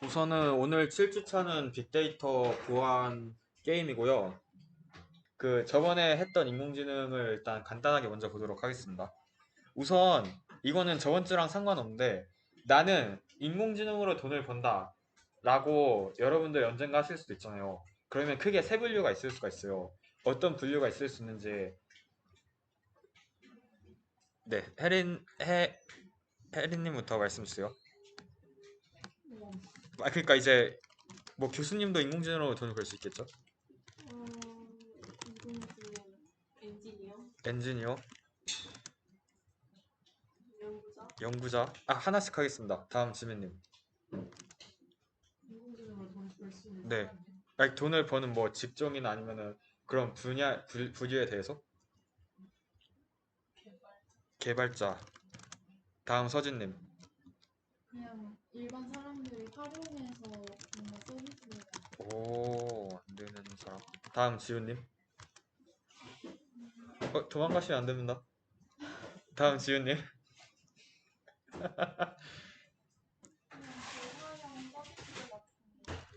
우선은 오늘 7주차는 빅데이터 보안 게임이고요. 그 저번에 했던 인공지능을 일단 간단하게 먼저 보도록 하겠습니다. 우선 이거는 저번 주랑 상관없는데 나는 인공지능으로 돈을 번다 라고 여러분들 언젠가 하실 수도 있잖아요. 그러면 크게 세 분류가 있을 수가 있어요. 어떤 분류가 있을 수 있는지 네, 혜린님부터 말씀 주세요. 네. 그러니까 이제 뭐 교수님도 인공지능으로 돈을 벌 수 있겠죠? 인공지능 엔지니어, 엔지니어, 연구자, 연구자. 하나씩 하겠습니다. 다음 지민님. 인공지능으로 돈 벌 수 있는 네. 사람이요. 돈을 버는 뭐 직종이나 아니면은 그런 부류에 대해서 개발. 개발자. 다음 서진님. 그냥 일반 사람들이 활용해서 뭔가 서비스를 오, 안 되는 사람. 다음 지훈님. 도망가시면 안 됩니다. 다음 지훈님. 그냥 대화형 서비스 같은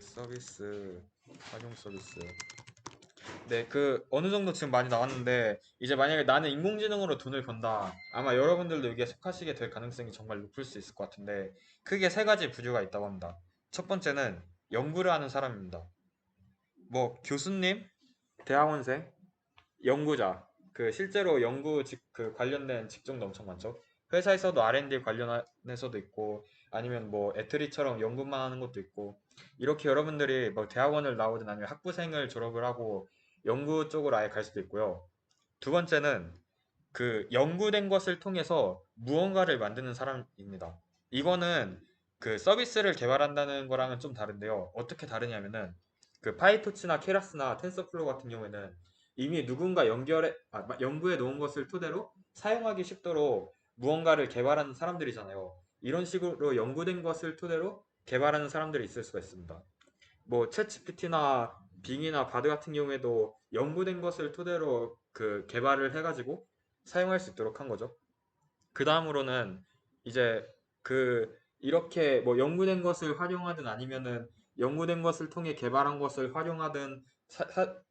서비스, 활용 서비스. 네, 어느 정도 지금 많이 나왔는데, 이제 만약에 나는 인공지능으로 돈을 번다. 아마 여러분들도 여기에 속하시게 될 가능성이 정말 높을 수 있을 것 같은데, 크게 세 가지 부류가 있다고 합니다. 첫 번째는 연구를 하는 사람입니다. 뭐, 교수님, 대학원생, 연구자, 실제로 관련된 직종도 엄청 많죠. 회사에서도 R&D 관련해서도 있고, 아니면 뭐 애트리처럼 연구만 하는 것도 있고, 이렇게 여러분들이 뭐 대학원을 나오든 아니면 학부생을 졸업을 하고 연구 쪽으로 아예 갈 수도 있고요. 두 번째는 연구된 것을 통해서 무언가를 만드는 사람입니다. 이거는 서비스를 개발한다는 거랑은 좀 다른데요. 어떻게 다르냐면은 파이토치나 케라스나 텐서플로우 같은 경우에는 이미 누군가 연구해 놓은 것을 토대로 사용하기 쉽도록 무언가를 개발하는 사람들이잖아요. 이런 식으로 연구된 것을 토대로 개발하는 사람들이 있을 수가 있습니다. 뭐 챗GPT나 빙이나 바드 같은 경우에도 연구된 것을 토대로 개발을 해가지고 사용할 수 있도록 한 거죠. 그 다음으로는 이제 이렇게 뭐 연구된 것을 활용하든 아니면은 연구된 것을 통해 개발한 것을 활용하든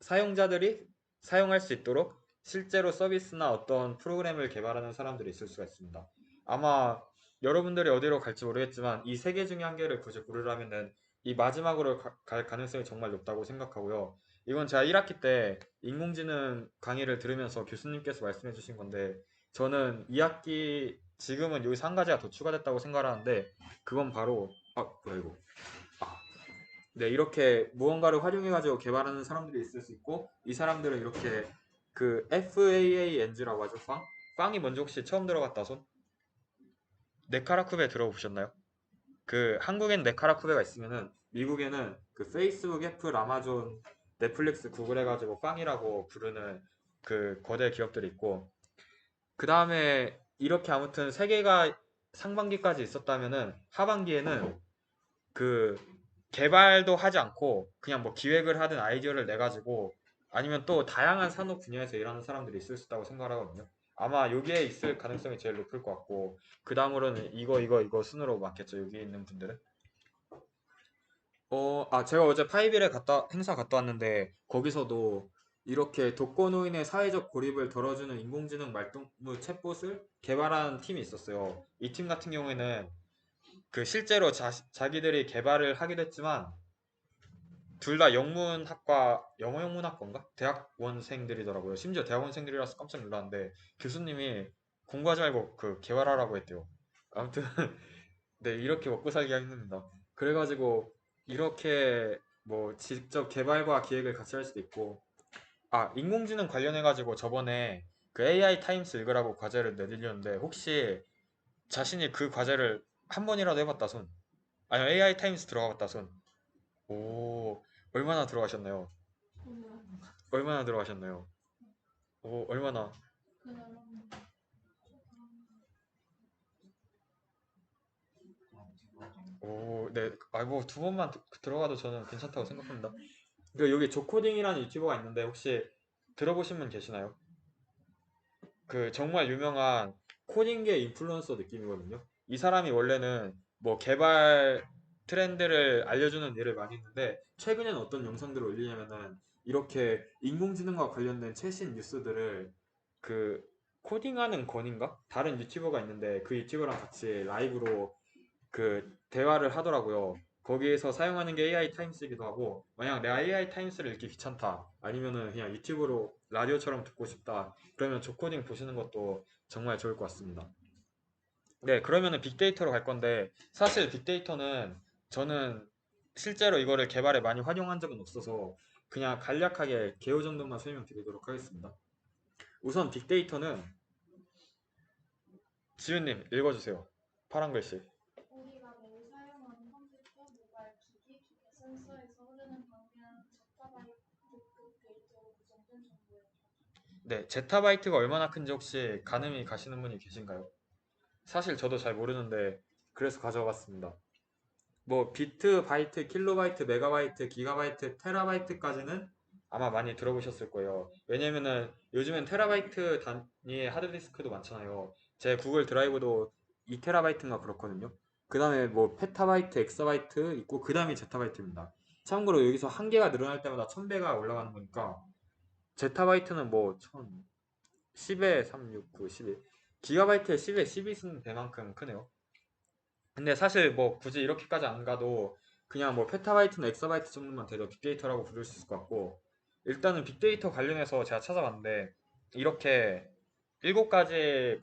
사용자들이 사용할 수 있도록 실제로 서비스나 어떤 프로그램을 개발하는 사람들이 있을 수가 있습니다. 아마 여러분들이 어디로 갈지 모르겠지만 이 세 개 중에 한 개를 굳이 고르라면은 이 마지막으로 갈 가능성이 정말 높다고 생각하고요. 이건 제가 1학기 때 인공지능 강의를 들으면서 교수님께서 말씀해 주신 건데 저는 2학기 지금은 여기서 한 가지가 더 추가됐다고 생각하는데 그건 바로 뭐야 이거 네 이렇게 무언가를 활용해 가지고 개발하는 사람들이 있을 수 있고 이 사람들은 이렇게 FAANG라고 하죠. 빵이 뭔지 혹시 처음 들어봤다 손? 네카라쿠베 들어보셨나요? 한국엔 네카라쿠베가 있으면은 미국에는 페이스북, 애플, 아마존, 넷플릭스, 구글 해가지고 빵이라고 부르는 거대 기업들이 있고 그 다음에 이렇게 아무튼 세 개가 상반기까지 있었다면은 하반기에는 그 개발도 하지 않고 그냥 뭐 기획을 하든 아이디어를 내 가지고 아니면 또 다양한 산업 분야에서 일하는 사람들이 있을 수 있다고 생각하거든요. 아마 여기에 있을 가능성이 제일 높을 것 같고 그 다음으로는 이거 순으로 맞겠죠. 여기 있는 분들은. 제가 어제 파이빌에 행사 갔다 왔는데, 거기서도 이렇게 독거노인의 사회적 고립을 덜어주는 인공지능 말동무 챗봇을 개발한 팀이 있었어요. 이 팀 같은 경우에는 실제로 자기들이 개발을 하기도 했지만, 둘 다 영어 영문학과인가? 대학원생들이더라고요. 심지어 대학원생들이라서 깜짝 놀랐는데, 교수님이 공부하지 말고 개발하라고 했대요. 아무튼, 네, 이렇게 먹고 살기가 힘듭니다. 그래가지고 이렇게 뭐 직접 개발과 기획을 같이 할 수도 있고, 인공지능 관련해가지고 저번에 AI 타임스 읽으라고 과제를 내드렸는데 혹시 자신이 그 과제를 한 번이라도 해봤다 손? 아니면 AI 타임스 들어가봤다 손? 오, 얼마나 들어가셨나요? 그냥 얼마나 들어가셨나요? 오, 얼마나? 그냥 오, 네, 뭐 두 번만 들어가도 저는 괜찮다고 생각합니다. 여기 조코딩이라는 유튜버가 있는데 혹시 들어보신 분 계시나요? 정말 유명한 코딩계 인플루언서 느낌이거든요. 이 사람이 원래는 뭐 개발 트렌드를 알려주는 일을 많이 했는데 최근에는 어떤 영상들을 올리냐면은 이렇게 인공지능과 관련된 최신 뉴스들을 그 코딩하는 권인가? 다른 유튜버가 있는데 그 유튜버랑 같이 라이브로 그 대화를 하더라고요. 거기에서 사용하는 게 AI 타임스이기도 하고 만약 내가 AI 타임스를 읽기 귀찮다 아니면은 그냥 유튜브로 라디오처럼 듣고 싶다 그러면 조코딩 보시는 것도 정말 좋을 것 같습니다. 네, 그러면은 빅데이터로 갈 건데 사실 빅데이터는 저는 실제로 이거를 개발에 많이 활용한 적은 없어서 그냥 간략하게 개요 정도만 설명드리도록 하겠습니다. 우선 빅데이터는 지윤님 읽어주세요. 파란 글씨. 우리가 매일 사용하는 컴퓨터, 모바일 기기, 기계 센서에서 흐르는 방향 제타바이트급 데이터로 구성된 정보예요. 네, 제타바이트가 얼마나 큰지 혹시 가늠이 가시는 분이 계신가요? 사실 저도 잘 모르는데 그래서 가져왔습니다. 뭐 비트, 바이트, 킬로바이트, 메가바이트, 기가바이트, 테라바이트까지는 아마 많이 들어보셨을 거예요. 왜냐면은 요즘엔 테라바이트 단위의 하드디스크도 많잖아요. 제 구글 드라이브도 2테라바이트인가 그렇거든요. 그 다음에 뭐 페타바이트, 엑사바이트 있고 그 다음이 제타바이트입니다. 참고로 여기서 한 개가 늘어날 때마다 1000배가 올라가는 거니까 제타바이트는 뭐 10에 3, 6, 9, 11 기가바이트에 10에 12 쓰는 배만큼 크네요. 근데 사실 뭐 굳이 이렇게까지 안 가도 그냥 뭐 페타바이트나 엑사바이트 정도만 돼도 빅데이터라고 부를 수 있을 것 같고 일단은 빅데이터 관련해서 제가 찾아봤는데 이렇게 7가지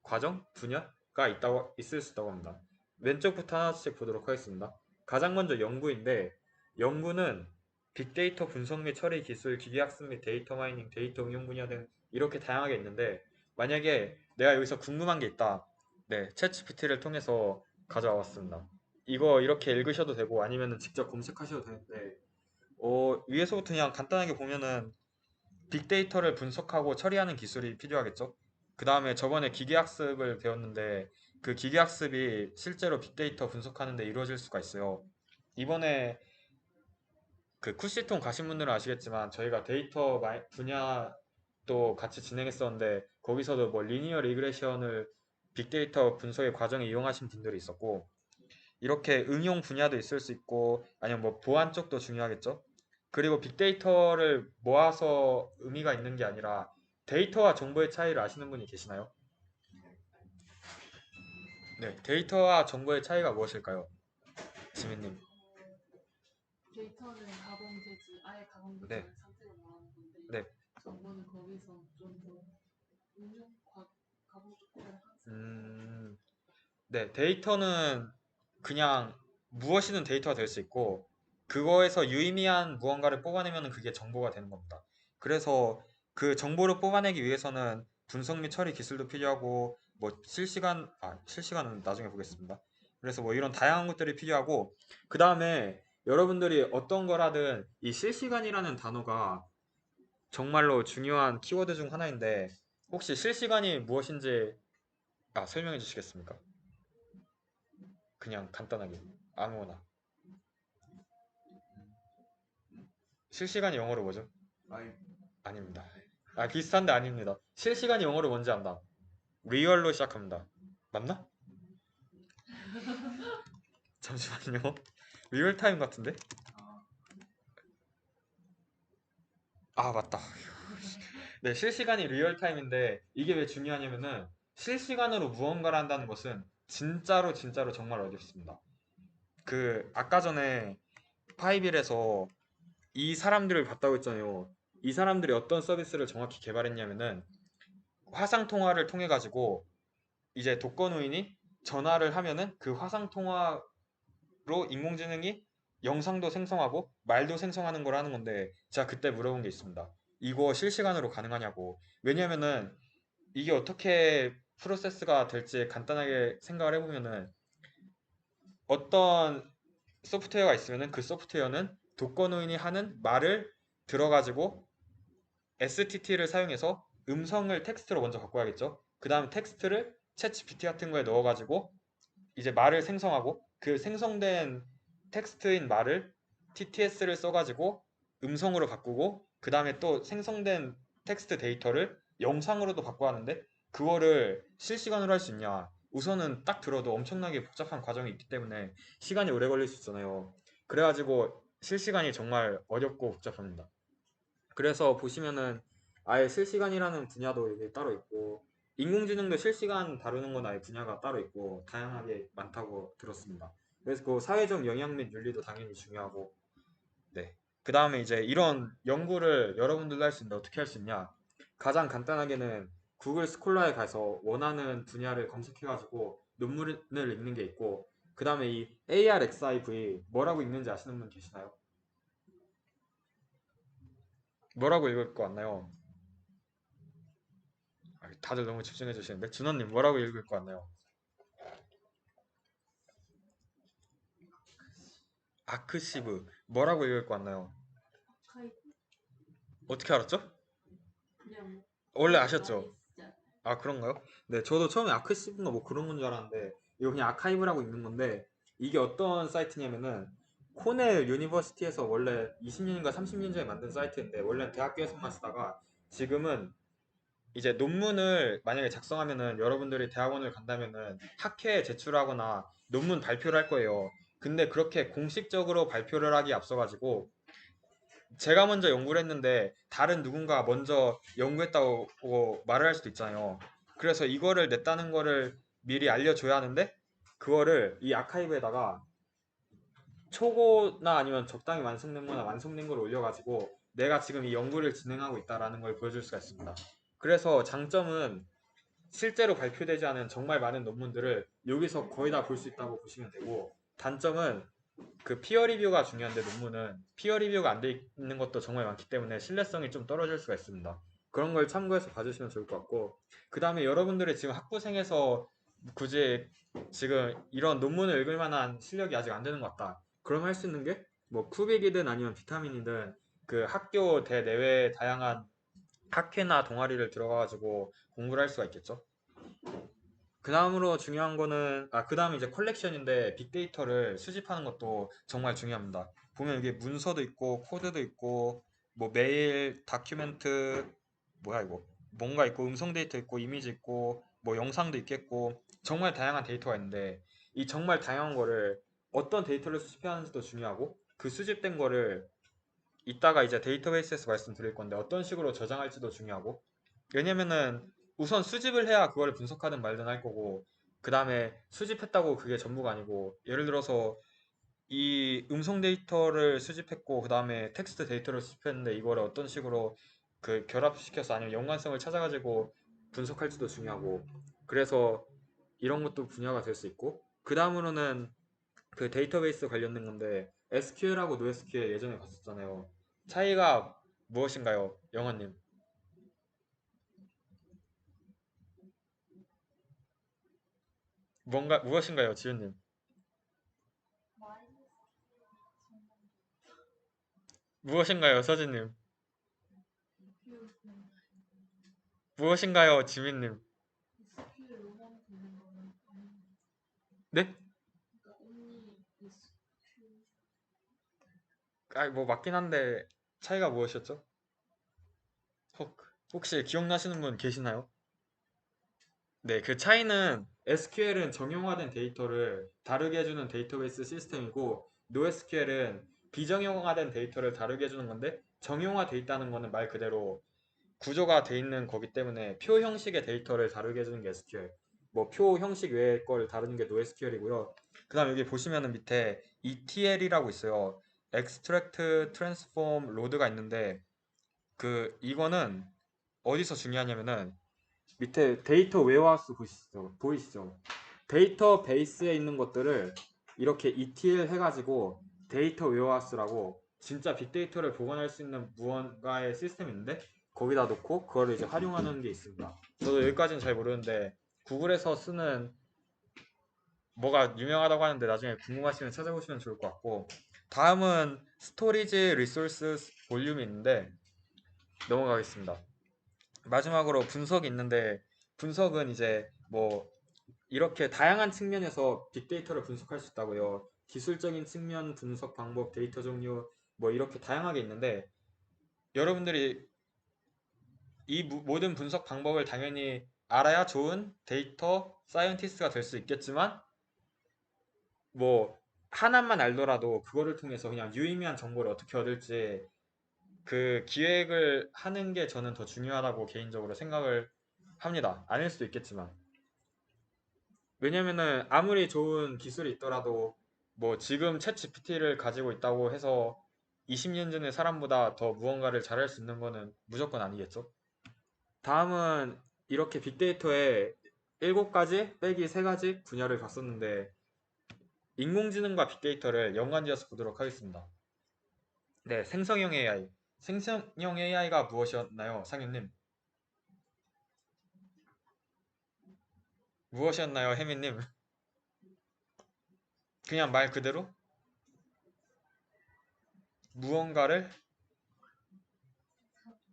과정 분야가 있을 수 있다고 합니다. 왼쪽부터 하나씩 보도록 하겠습니다. 가장 먼저 연구인데 연구는 빅데이터 분석 및 처리 기술, 기계학습 및 데이터 마이닝, 데이터 응용 분야 등 이렇게 다양하게 있는데 만약에 내가 여기서 궁금한 게 있다. 네, 챗GPT를 통해서 가져와 봤습니다. 이거 이렇게 읽으셔도 되고 아니면 직접 검색하셔도 되는데 위에서부터 그냥 간단하게 보면은 빅데이터를 분석하고 처리하는 기술이 필요하겠죠. 그 다음에 저번에 기계학습을 배웠는데 그 기계학습이 실제로 빅데이터 분석하는 데 이루어질 수가 있어요. 이번에 그 쿠시통 가신 분들은 아시겠지만 저희가 분야도 같이 진행했었는데 거기서도 뭐 리니어 리그레션을 빅데이터 분석의 과정에 이용하신 분들이 있었고 이렇게 응용 분야도 있을 수 있고 아니면 뭐 보안 쪽도 중요하겠죠. 그리고 빅데이터를 모아서 의미가 있는 게 아니라 데이터와 정보의 차이를 아시는 분이 계시나요? 네, 데이터와 정보의 차이가 무엇일까요? 지민님. 데이터는 가공되지 아예 가공되지 네, 않은 상태로 말하는 건데 네. 정보는 거기서 좀 더 응용 가공 조건을 항상 음, 네, 데이터는 그냥 무엇이든 데이터가 될 수 있고 그거에서 유의미한 무언가를 뽑아내면 그게 정보가 되는 겁니다. 그래서 그 정보를 뽑아내기 위해서는 분석 및 처리 기술도 필요하고 뭐 실시간은 나중에 보겠습니다. 그래서 뭐 이런 다양한 것들이 필요하고 그 다음에 여러분들이 어떤 거라든 이 실시간이라는 단어가 정말로 중요한 키워드 중 하나인데 혹시 실시간이 무엇인지 설명해 주시겠습니까? 그냥 간단하게 아무거나. 실시간이 영어로 뭐죠? 아이, 아닙니다. 비슷한데 아닙니다. 실시간이 영어로 뭔지 안다. 리얼로 시작합니다. 맞나? 잠시만요. 리얼타임 같은데? 맞다. 네, 실시간이 리얼타임인데 이게 왜 중요하냐면은 실시간으로 무언가를 한다는 것은 진짜로 진짜로 정말 어렵습니다. 그 아까 전에 파이빌에서 이 사람들을 봤다고 했잖아요. 이 사람들이 어떤 서비스를 정확히 개발했냐면은 화상 통화를 통해 가지고 이제 독거노인이 전화를 하면은 그 화상 통화로 인공지능이 영상도 생성하고 말도 생성하는 걸 하는 건데 제가 그때 물어본 게 있습니다. 이거 실시간으로 가능하냐고. 왜냐면은 이게 어떻게 프로세스가 될지 간단하게 생각을 해보면은 어떤 소프트웨어가 있으면은 그 소프트웨어는 독거노인이 하는 말을 들어가지고 STT를 사용해서 음성을 텍스트로 먼저 바꿔야겠죠. 그 다음 텍스트를 챗 GPT 같은 거에 넣어가지고 이제 말을 생성하고 그 생성된 텍스트인 말을 TTS를 써가지고 음성으로 바꾸고 그 다음에 또 생성된 텍스트 데이터를 영상으로도 바꿔야 하는데 그거를 실시간으로 할 수 있냐? 우선은 딱 들어도 엄청나게 복잡한 과정이 있기 때문에 시간이 오래 걸릴 수 있잖아요. 그래가지고 실시간이 정말 어렵고 복잡합니다. 그래서 보시면은 아예 실시간이라는 분야도 이게 따로 있고 인공지능도 실시간 다루는 건 아예 분야가 따로 있고 다양하게 많다고 들었습니다. 그래서 그 사회적 영향 및 윤리도 당연히 중요하고 네. 그 다음에 이제 이런 연구를 여러분들도 할 수 있는데 어떻게 할 수 있냐? 가장 간단하게는 구글 스콜라에 가서 원하는 분야를 검색해가지고 논문을 읽는 게 있고, 그 다음에 이 ARXIV 뭐라고 읽는지 아시는 분 계시나요? 뭐라고 읽을 것 같나요? 다들 너무 집중해 주시는데 준호님 뭐라고 읽을 것 같나요? 아크시브 뭐라고 읽을 것 같나요? 아카이브 어떻게 알았죠? 그냥 원래 많이 아셨죠? 쓰지 않아요? 아 그런가요? 네, 저도 처음에 아크시브인가 뭐 그런 건 줄 알았는데 이거 그냥 아카이브라고 읽는 건데 이게 어떤 사이트냐면은 코넬 유니버시티에서 원래 20년인가 30년 전에 만든 사이트인데 원래는 대학교에서만 쓰다가 지금은 이제 논문을 만약에 작성하면은 여러분들이 대학원을 간다면은 학회에 제출하거나 논문 발표를 할 거예요. 근데 그렇게 공식적으로 발표를 하기 앞서가지고 제가 먼저 연구를 했는데 다른 누군가 먼저 연구했다고 말을 할 수도 있잖아요. 그래서 이거를 냈다는 거를 미리 알려줘야 하는데 그거를 이 아카이브에다가 초고나 아니면 적당히 완성된 거나 완성된 걸 올려가지고 내가 지금 이 연구를 진행하고 있다라는 걸 보여줄 수가 있습니다. 그래서 장점은 실제로 발표되지 않은 정말 많은 논문들을 여기서 거의 다 볼 수 있다고 보시면 되고 단점은 그 피어 리뷰가 중요한데 논문은 피어 리뷰가 안 돼 있는 것도 정말 많기 때문에 신뢰성이 좀 떨어질 수가 있습니다. 그런 걸 참고해서 봐주시면 좋을 것 같고 그 다음에 여러분들이 지금 학부생에서 굳이 지금 이런 논문을 읽을 만한 실력이 아직 안 되는 것 같다. 그럼 할 수 있는 게 뭐 쿠빅이든 아니면 비타민이든 그 학교 대내외 다양한 학회나 동아리를 들어가가지고 공부를 할 수가 있겠죠. 그 다음으로 중요한 거는 그 다음에 이제 컬렉션인데 빅데이터를 수집하는 것도 정말 중요합니다. 보면 여기 문서도 있고 코드도 있고 뭐 메일, 다큐멘트 뭐야 이거 뭔가 있고 음성 데이터 있고 이미지 있고 뭐 영상도 있겠고 정말 다양한 데이터가 있는데 이 정말 다양한 거를 어떤 데이터를 수집해야 하는지도 중요하고 그 수집된 거를 이따가 이제 데이터베이스에서 말씀드릴 건데 어떤 식으로 저장할지도 중요하고 왜냐면은 우선 수집을 해야 그걸 분석하든 말든 할 거고 그 다음에 수집했다고 그게 전부가 아니고 예를 들어서 이 음성 데이터를 수집했고 그 다음에 텍스트 데이터를 수집했는데 이거를 어떤 식으로 그 결합시켜서 아니면 연관성을 찾아가지고 분석할지도 중요하고 그래서 이런 것도 분야가 될 수 있고 그 다음으로는 그 데이터베이스 관련된 건데 SQL하고 NoSQL 예전에 봤었잖아요. 차이가 무엇인가요, 영원님? 뭔가 무엇인가요, 지훈님? 마이너스 정말 무엇인가요, 서진님? SQL 무엇인가요, 지민님? SQL로만 되는 거는 아니에요. 네? 그러니까 only SQL 뭐 맞긴 한데 차이가 무엇이었죠? 혹, 혹시 기억나시는 분 계시나요? 네, 그 차이는 SQL은 정형화된 데이터를 다루게 해주는 데이터베이스 시스템이고 NoSQL은 비정형화된 데이터를 다루게 해주는 건데 정형화돼 있다는 거는 말 그대로 구조가 돼 있는 거기 때문에 표 형식의 데이터를 다루게 해주는 게 SQL. 뭐 표 형식 외의 걸 다루는 게 NoSQL이고요. 그다음 여기 보시면은 밑에 ETL이라고 있어요. Extract, Transform, Load가 있는데 그 이거는 어디서 중요하냐면은 밑에 데이터 웨어하우스 보이시죠? 데이터 베이스에 있는 것들을 이렇게 ETL 해가지고 데이터 웨어하우스라고 진짜 빅데이터를 보관할 수 있는 무언가의 시스템이 있는데 거기다 놓고 그거를 이제 활용하는 게 있습니다. 저도 여기까지는 잘 모르는데 구글에서 쓰는 뭐가 유명하다고 하는데 나중에 궁금하시면 찾아보시면 좋을 것 같고 다음은 스토리지 리소스 볼륨이 있는데 넘어가겠습니다. 마지막으로 분석이 있는데 분석은 이제 뭐 이렇게 다양한 측면에서 빅데이터를 분석할 수 있다고요. 기술적인 측면, 분석 방법, 데이터 종류 뭐 이렇게 다양하게 있는데 여러분들이 이 모든 분석 방법을 당연히 알아야 좋은 데이터 사이언티스트가 될 수 있겠지만 뭐 하나만 알더라도 그거를 통해서 그냥 유의미한 정보를 어떻게 얻을지 그 기획을 하는 게 저는 더 중요하다고 개인적으로 생각을 합니다. 아닐 수도 있겠지만. 왜냐면은 아무리 좋은 기술이 있더라도 뭐 지금 챗 GPT를 가지고 있다고 해서 20년 전의 사람보다 더 무언가를 잘할 수 있는 거는 무조건 아니겠죠? 다음은 이렇게 빅데이터의 7가지 빼기 3가지 분야를 봤었는데 인공지능과 빅데이터를 연관지어서 보도록 하겠습니다. 네, 생성형 AI. 생성형 AI가 무엇이었나요, 상윤님? 무엇이었나요, 혜민님? 그냥 말 그대로 무언가를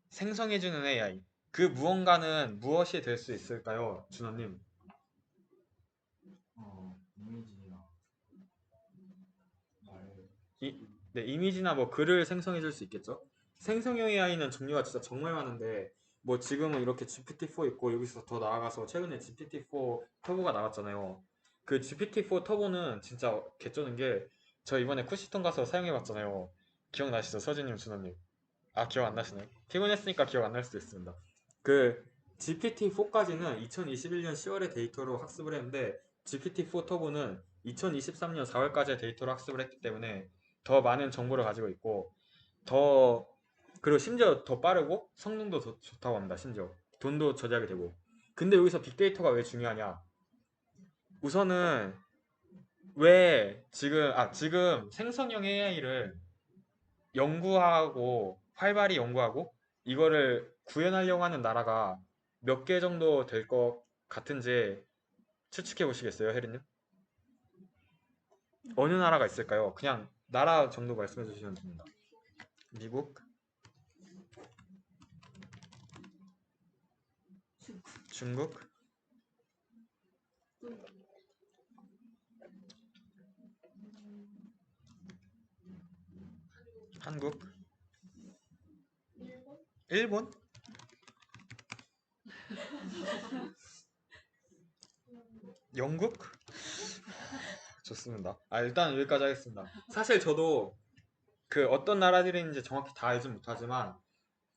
생성해주는 AI. 그 무언가는 무엇이 될 수 있을까요, 준호님? 이미지나 말, 네, 이미지나 뭐 글을 생성해줄 수 있겠죠? 생성형 AI는 종류가 진짜 정말 많은데 뭐 지금은 이렇게 GPT-4 있고 여기서 더 나아가서 최근에 GPT-4 터보가 나왔잖아요. 그 GPT-4 터보는 진짜 개쩌는 게 저 이번에 쿠시톤 가서 사용해봤잖아요. 기억나시죠, 서진님, 준호님? 아, 기억 안 나시나요? 피곤했으니까 기억 안 날 수도 있습니다. 그 GPT-4까지는 2021년 10월에 데이터로 학습을 했는데 GPT-4 터보는 2023년 4월까지의 데이터로 학습을 했기 때문에 더 많은 정보를 가지고 있고 더 그리고 심지어 더 빠르고 성능도 더 좋다고 합니다. 심지어 돈도 절약이 되고. 근데 여기서 빅데이터가 왜 중요하냐? 우선은 왜 지금 생성형 AI를 연구하고 활발히 연구하고 이거를 구현하려고 하는 나라가 몇 개 정도 될 것 같은지 추측해 보시겠어요, 혜리님? 어느 나라가 있을까요? 그냥 나라 정도 말씀해 주시면 됩니다. 미국, 중국, 한국, 일본? 일본? 영국? 좋습니다. 일단 여기까지 하겠습니다. 사실 저도 그 어떤 나라들인지 정확히 다 알진 못하지만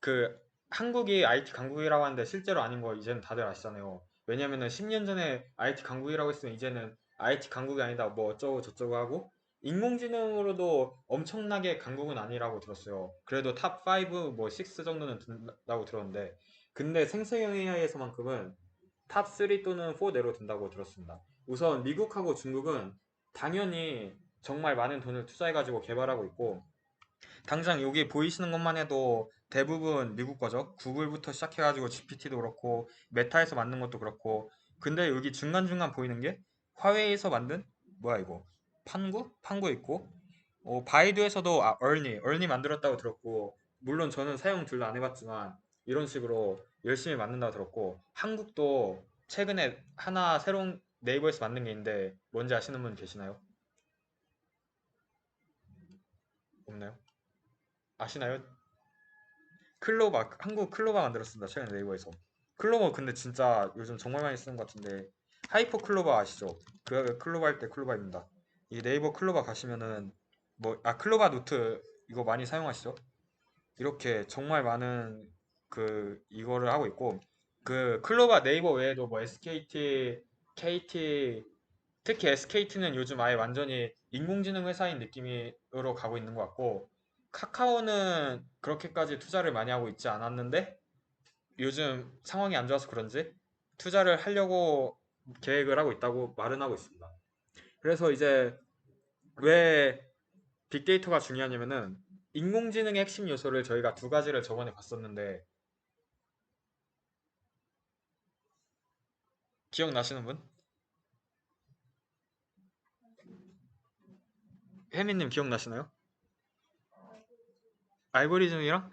그 한국이 IT 강국이라고 하는데 실제로 아닌 거 이제는 다들 아시잖아요. 왜냐면은 10년 전에 IT 강국이라고 했으면 이제는 IT 강국이 아니다 뭐 어쩌고 저쩌고 하고 인공지능으로도 엄청나게 강국은 아니라고 들었어요. 그래도 탑 5, 뭐 6 정도는 든다고 들었는데 근데 생성형 AI에서만큼은 탑 3 또는 4 내로 든다고 들었습니다. 우선 미국하고 중국은 당연히 정말 많은 돈을 투자해가지고 개발하고 있고 당장 여기 보이시는 것만 해도 대부분 미국 거죠. 구글부터 시작해가지고 GPT도 그렇고 메타에서 만든 것도 그렇고 근데 여기 중간중간 보이는 게 화웨이에서 만든 뭐야 이거 판구? 판구 있고 바이두에서도 얼니 만들었다고 들었고 물론 저는 사용 둘 다 안 해봤지만 이런 식으로 열심히 만든다고 들었고 한국도 최근에 하나 새로운 네이버에서 만든 게 있는데 뭔지 아시는 분 계시나요? 없나요? 아시나요? 클로바 한국 클로바 만들었습니다. 최근에 네이버에서 클로버 근데 진짜 요즘 정말 많이 쓰는 것 같은데 하이퍼 클로바 아시죠? 그 클로바 할 때 클로바입니다. 이 네이버 클로바 가시면은 클로바 노트 이거 많이 사용하시죠? 이렇게 정말 많은 그 이거를 하고 있고 그 클로바 네이버 외에도 뭐 SKT, KT 특히 SKT는 요즘 아예 완전히 인공지능 회사인 느낌으로 가고 있는 것 같고 카카오는 그렇게까지 투자를 많이 하고 있지 않았는데 요즘 상황이 안 좋아서 그런지 투자를 하려고 계획을 하고 있다고 말은 하고 있습니다. 그래서 이제 왜 빅데이터가 중요하냐면은 인공지능의 핵심 요소를 저희가 2가지를 저번에 봤었는데 기억나시는 분? 혜민님 기억나시나요? 알고리즘이랑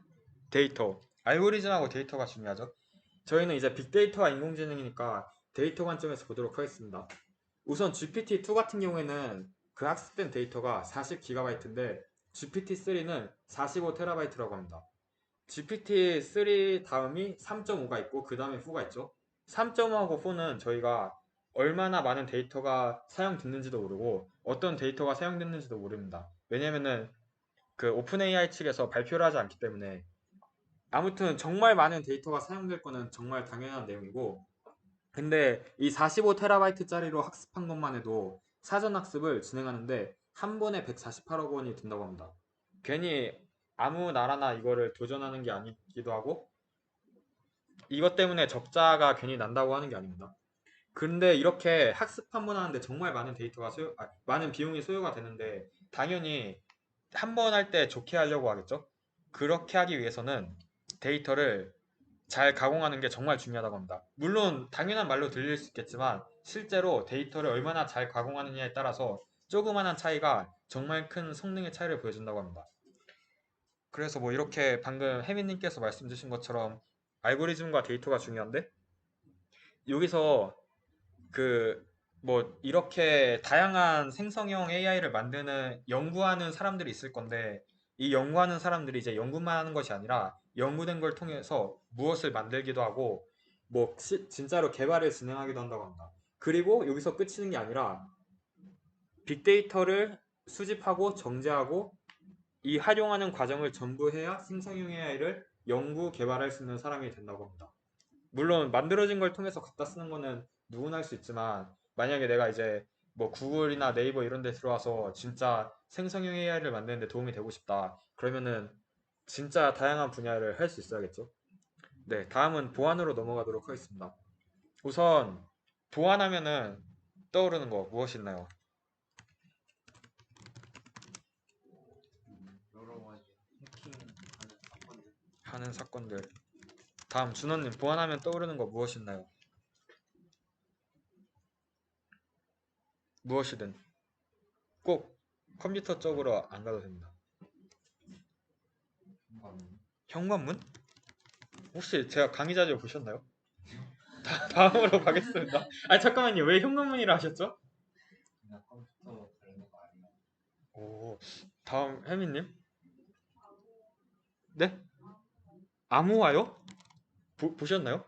데이터. 알고리즘하고 데이터가 중요하죠. 저희는 이제 빅데이터와 인공지능이니까 데이터 관점에서 보도록 하겠습니다. 우선 GPT-2 같은 경우에는 그 학습된 데이터가 40GB인데 GPT-3는 45TB라고 합니다. GPT-3 다음이 3.5가 있고 그 다음에 4가 있죠. 3.5하고 4는 저희가 얼마나 많은 데이터가 사용됐는지도 모르고 어떤 데이터가 사용됐는지도 모릅니다. 왜냐면은 그 오픈 AI 측에서 발표를 하지 않기 때문에. 아무튼 정말 많은 데이터가 사용될 거는 정말 당연한 내용이고, 근데 이 45TB짜리로 학습한 것만 해도 사전 학습을 진행하는데 한 번에 148억 원이 든다고 합니다. 괜히 아무 나라나 이거를 도전하는 게 아니기도 하고, 이것 때문에 적자가 괜히 난다고 하는 게 아닙니다. 근데 이렇게 학습 한 번 하는데 정말 많은 데이터가 많은 비용이 소요가 되는데, 당연히 한 번 할 때 좋게 하려고 하겠죠? 그렇게 하기 위해서는 데이터를 잘 가공하는 게 정말 중요하다고 합니다. 물론 당연한 말로 들릴 수 있겠지만 실제로 데이터를 얼마나 잘 가공하느냐에 따라서 조그만한 차이가 정말 큰 성능의 차이를 보여준다고 합니다. 그래서 뭐 이렇게 방금 혜민님께서 말씀 주신 것처럼 알고리즘과 데이터가 중요한데, 여기서 그 뭐 이렇게 다양한 생성형 AI를 만드는 연구하는 사람들이 있을 건데, 이 연구하는 사람들이 이제 연구만 하는 것이 아니라 연구된 걸 통해서 무엇을 만들기도 하고 뭐 진짜로 개발을 진행하기도 한다고 합니다. 그리고 여기서 끝이는 게 아니라 빅데이터를 수집하고 정제하고 이 활용하는 과정을 전부 해야 생성형 AI를 연구 개발할 수 있는 사람이 된다고 합니다. 물론 만들어진 걸 통해서 갖다 쓰는 거는 누구나 할 수 있지만, 만약에 내가 이제 뭐 구글이나 네이버 이런 데 들어와서 진짜 생성형 AI를 만드는 데 도움이 되고 싶다, 그러면은 진짜 다양한 분야를 할 수 있어야겠죠. 네, 다음은 보안으로 넘어가도록 하겠습니다. 우선 보안하면은 떠오르는 거 무엇이 있나요? 여러 가지 해킹하는 사건들. 하는 사건들. 다음 준호님, 보안하면 떠오르는 거 무엇이 있나요? 무엇이든 꼭 컴퓨터 쪽으로 안 가도 됩니다. 현관문? 혹시 제가 강의 자료 보셨나요? 다음으로 가겠습니다. 아 잠깐만요. 왜 현관문이라 하셨죠? 그냥 컴퓨터 관련 거 아니야? 오, 다음 혜민님. 네? 암호화요? 보셨나요?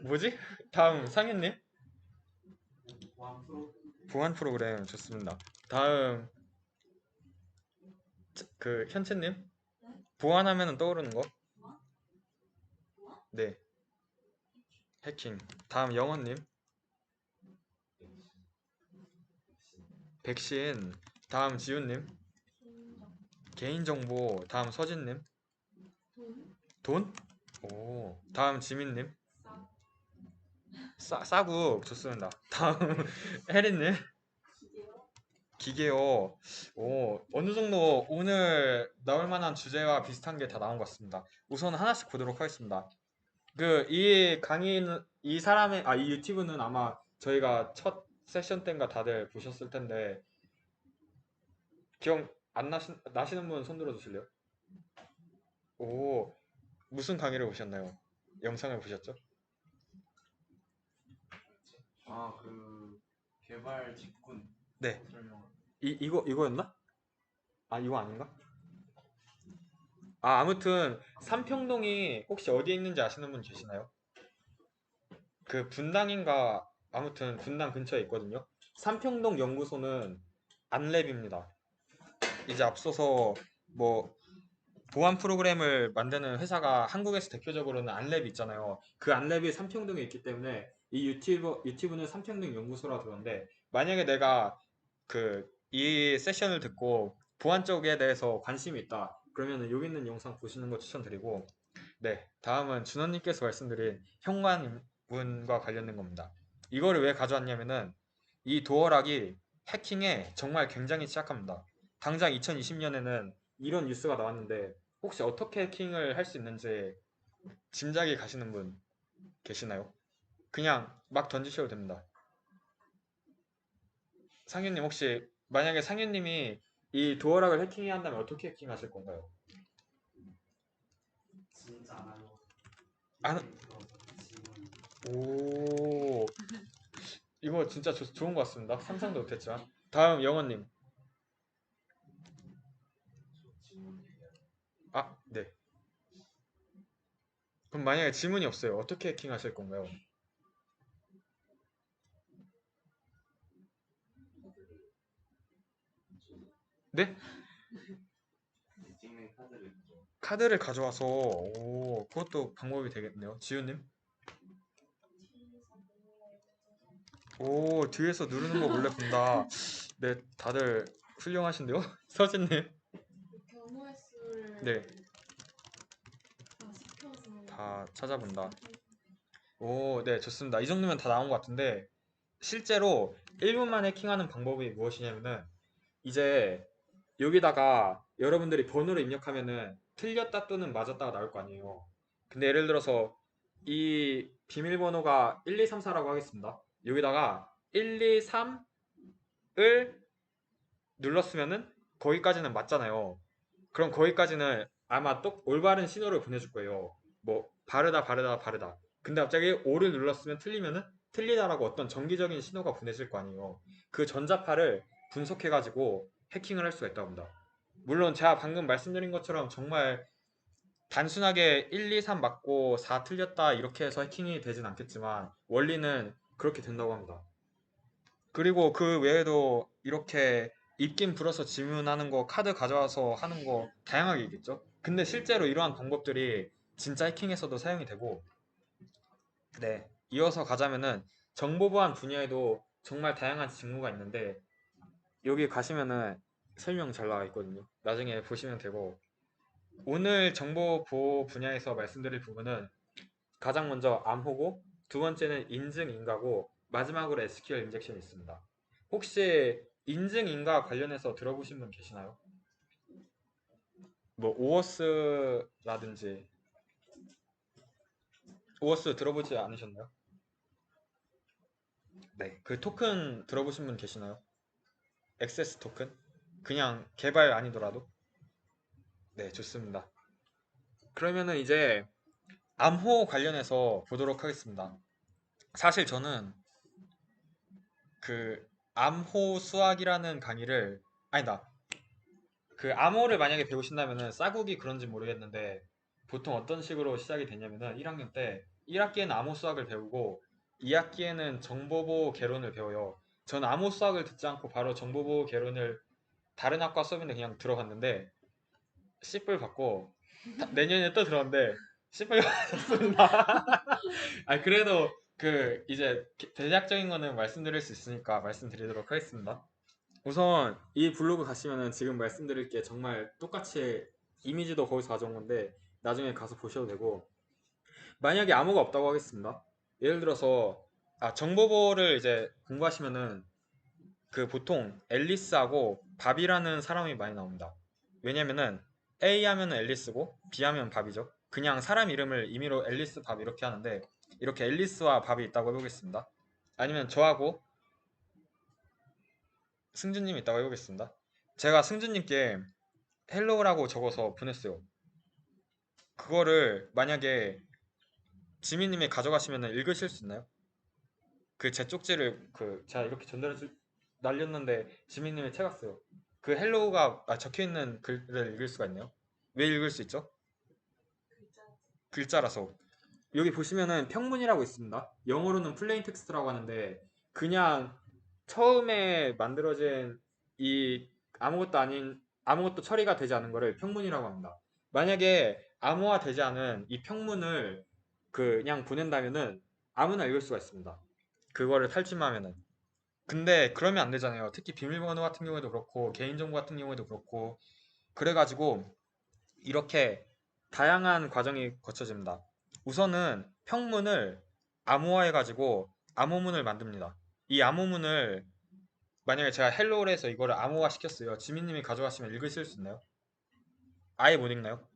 뭐지? 다음 상현님. 보안 프로 보안 프로그램 좋습니다. 다음 그 현채님. 보안하면 떠오르는 거? 네, 해킹. 다음 영원님. 백신. 다음 지훈님. 개인정보. 다음 서진님. 돈? 오, 다음 지민님. 싸국 좋습니다. 다음 혜린님. 기계요. 오, 어느 정도 오늘 나올 만한 주제와 비슷한 게 다 나온 것 같습니다. 우선 하나씩 보도록 하겠습니다. 이 강의는, 이 유튜브는 아마 저희가 첫 세션 때인가 다들 보셨을 텐데, 기억 안 나시는 분 손 들어 주실래요? 오, 무슨 강의를 보셨나요? 영상을 보셨죠? 아그 개발 직군 네. 설명. 이거였나? 아, 이거 아닌가? 아, 아무튼 삼평동이 혹시 어디에 있는지 아시는 분 계시나요? 그 분당인가, 아무튼 분당 근처에 있거든요. 삼평동 연구소는 안랩입니다. 이제 앞서서 뭐 보안 프로그램을 만드는 회사가 한국에서 대표적으로는 안랩이 있잖아요. 그 안랩이 삼평동에 있기 때문에 이 유튜브는 삼평동 연구소라 그러는데, 만약에 내가 이 세션을 듣고 보안 쪽에 대해서 관심이 있다, 그러면은 여기 있는 영상 보시는 거 추천드리고, 네, 다음은 준호님께서 말씀드린 현관문과 관련된 겁니다. 이거를 왜 가져왔냐면은 이 도어락이 해킹에 정말 굉장히 취약합니다. 당장 2020년에는 이런 뉴스가 나왔는데, 혹시 어떻게 해킹을 할 수 있는지 짐작이 가시는 분 계시나요? 그냥 막 던지셔도 됩니다. 상윤님, 혹시 만약에 상윤님이 이 도어락을 해킹해야 한다면 어떻게 해킹하실 건가요? 진짜 안 하고 안, 지금 오, 이거 진짜 좋은 것 같습니다. 상상도 못했지만. 다음 영원님. 질문. 아, 네. 그럼 만약에 질문이 없어요. 어떻게 해킹하실 건가요? 네? 찍는 카드를 카드를 가져와서 오 그것도 방법이 되겠네요. 지우님. 오 뒤에서 누르는 거 몰래 본다. 네 다들 훌륭하신데요? 서진님. 그 경우의 수를 네. 다 시켜서 다 찾아본다. 오, 네, 좋습니다. 이 정도면 다 나온 것 같은데, 실제로 1분만 해킹하는 방법이 무엇이냐면은, 이제 여기다가 여러분들이 번호를 입력하면은 틀렸다 또는 맞았다가 나올 거 아니에요. 근데 예를 들어서 이 비밀번호가 1234라고 하겠습니다. 여기다가 123을 눌렀으면은 거기까지는 맞잖아요. 그럼 거기까지는 아마 또 올바른 신호를 보내줄 거예요. 뭐 바르다 바르다 바르다. 근데 갑자기 O를 눌렀으면 틀리면은 틀리다라고 어떤 정기적인 신호가 보내질 거 아니에요. 그 전자파를 분석해가지고 해킹을 할 수가 있다고 합니다. 물론 제가 방금 말씀드린 것처럼 정말 단순하게 1, 2, 3 맞고 4 틀렸다 이렇게 해서 해킹이 되진 않겠지만 원리는 그렇게 된다고 합니다. 그리고 그 외에도 이렇게 입김 불어서 질문하는 거, 카드 가져와서 하는 거 다양하게 있겠죠? 근데 실제로 이러한 방법들이 진짜 해킹에서도 사용이 되고, 네. 이어서 가자면은 정보 보안 분야에도 정말 다양한 직무가 있는데, 여기 가시면은 설명 잘 나와 있거든요. 나중에 보시면 되고, 오늘 정보 보호 분야에서 말씀드릴 부분은 가장 먼저 암호고, 두 번째는 인증 인가고, 마지막으로 SQL 인젝션이 있습니다. 혹시 인증 인가 관련해서 들어보신 분 계시나요? 뭐 오어스라든지 오어스 들어보지 않으셨나요? 네, 그 토큰 들어보신 분 계시나요? 액세스 토큰? 그냥 개발 아니더라도? 네, 좋습니다. 그러면은 이제 암호 관련해서 보도록 하겠습니다. 사실 저는 그 암호 수학이라는 강의를 아니다. 그 암호를 만약에 배우신다면은 싸구기 그런지 모르겠는데 보통 어떤 식으로 시작이 되냐면은 1학년 때 1학기에는 암호 수학을 배우고 2학기에는 정보보호 개론을 배워요. 저는 암호 수학을 듣지 않고 바로 정보보호 개론을 다른 학과 수업인데 그냥 들어갔는데 C뿔 받고 내년에 또 들었는데 C뿔 받았습니다. 아 그래도 그 이제 대략적인 거는 말씀드릴 수 있으니까 말씀드리도록 하겠습니다. 우선 이 블로그 가시면은 지금 말씀드릴 게 정말 똑같이 이미지도 거기서 가져온 건데 나중에 가서 보셔도 되고 만약에 암호가 없다고 하겠습니다. 예를 들어서 정보보호를 이제 공부하시면은 그 보통 앨리스하고 밥이라는 사람이 많이 나옵니다. 왜냐면은 A 하면은 앨리스고 B 하면 밥이죠. 그냥 사람 이름을 임의로 앨리스 밥 이렇게 하는데 이렇게 앨리스와 밥이 있다고 해보겠습니다. 아니면 저하고 승준님이 있다고 해보겠습니다. 제가 승준님께 헬로우라고 적어서 보냈어요. 그거를 만약에 지민님이 가져가시면 읽으실 수 있나요? 그 제 쪽지를 그 제가 이렇게 날렸는데 지민님이 채갔어요. 그 헬로우가 적혀 있는 글을 읽을 수가 있네요. 왜 읽을 수 있죠? 글자 글자라서. 여기 보시면은 평문이라고 있습니다. 영어로는 플레인 텍스트라고 하는데 그냥 처음에 만들어진 이 아무것도 처리가 되지 않은 거를 평문이라고 합니다. 만약에 암호화 되지 않은 이 평문을 그냥 보낸다면은 아무나 읽을 수가 있습니다. 그거를 탈취하면은. 근데 그러면 안 되잖아요. 특히 비밀번호 같은 경우에도 그렇고 개인정보 같은 경우에도 그렇고 그래가지고 이렇게 다양한 과정이 거쳐집니다. 우선은 평문을 암호화해가지고 암호문을 만듭니다. 이 암호문을 만약에 제가 헬로우를 해서 이거를 암호화 시켰어요. 지민님이 가져가시면 읽으실 수 있나요? 아예 못 읽나요?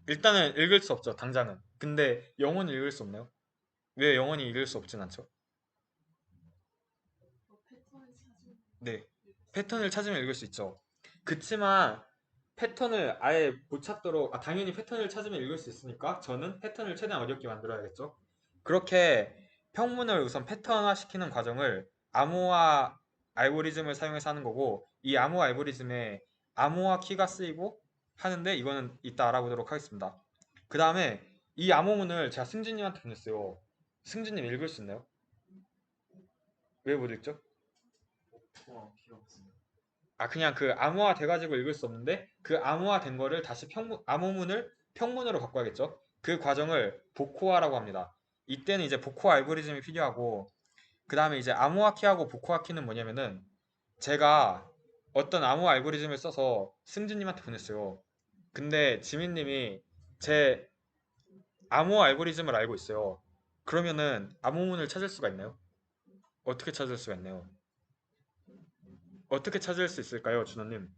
일단은 읽을 수 없죠. 당장은. 근데 영어는 읽을 수 없나요? 왜 영원히 읽을 수 없진 않죠? 패턴을 찾으면 네. 패턴을 찾으면 읽을 수 있죠. 그치만 패턴을 아예 못 찾도록 당연히 패턴을 찾으면 읽을 수 있으니까 저는 패턴을 최대한 어렵게 만들어야겠죠. 그렇게 평문을 우선 패턴화 시키는 과정을 암호화 알고리즘을 사용해서 하는 거고 이 암호화 알고리즘에 암호화 키가 쓰이고 하는데 이거는 이따 알아보도록 하겠습니다. 그 다음에 이 암호문을 제가 승진님한테 보냈어요. 승진님 읽을 수 있나요? 왜 못 읽죠? 포함 필요 없습니다. 그냥 그 암호화 돼가지고 읽을 수 없는데 그 암호화 된 거를 다시 암호문을 평문으로 바꿔야겠죠. 그 과정을 복호화라고 합니다. 이때는 이제 복호화 알고리즘이 필요하고 그 다음에 이제 암호화 키하고 복호화 키는 뭐냐면은 제가 어떤 암호화 알고리즘을 써서 승준님한테 보냈어요. 근데 지민님이 제 암호화 알고리즘을 알고 있어요. 그러면은 암호문을 찾을 수가 있나요? 어떻게 찾을 수가 있나요? 어떻게 찾을 수 있을까요, 준호님?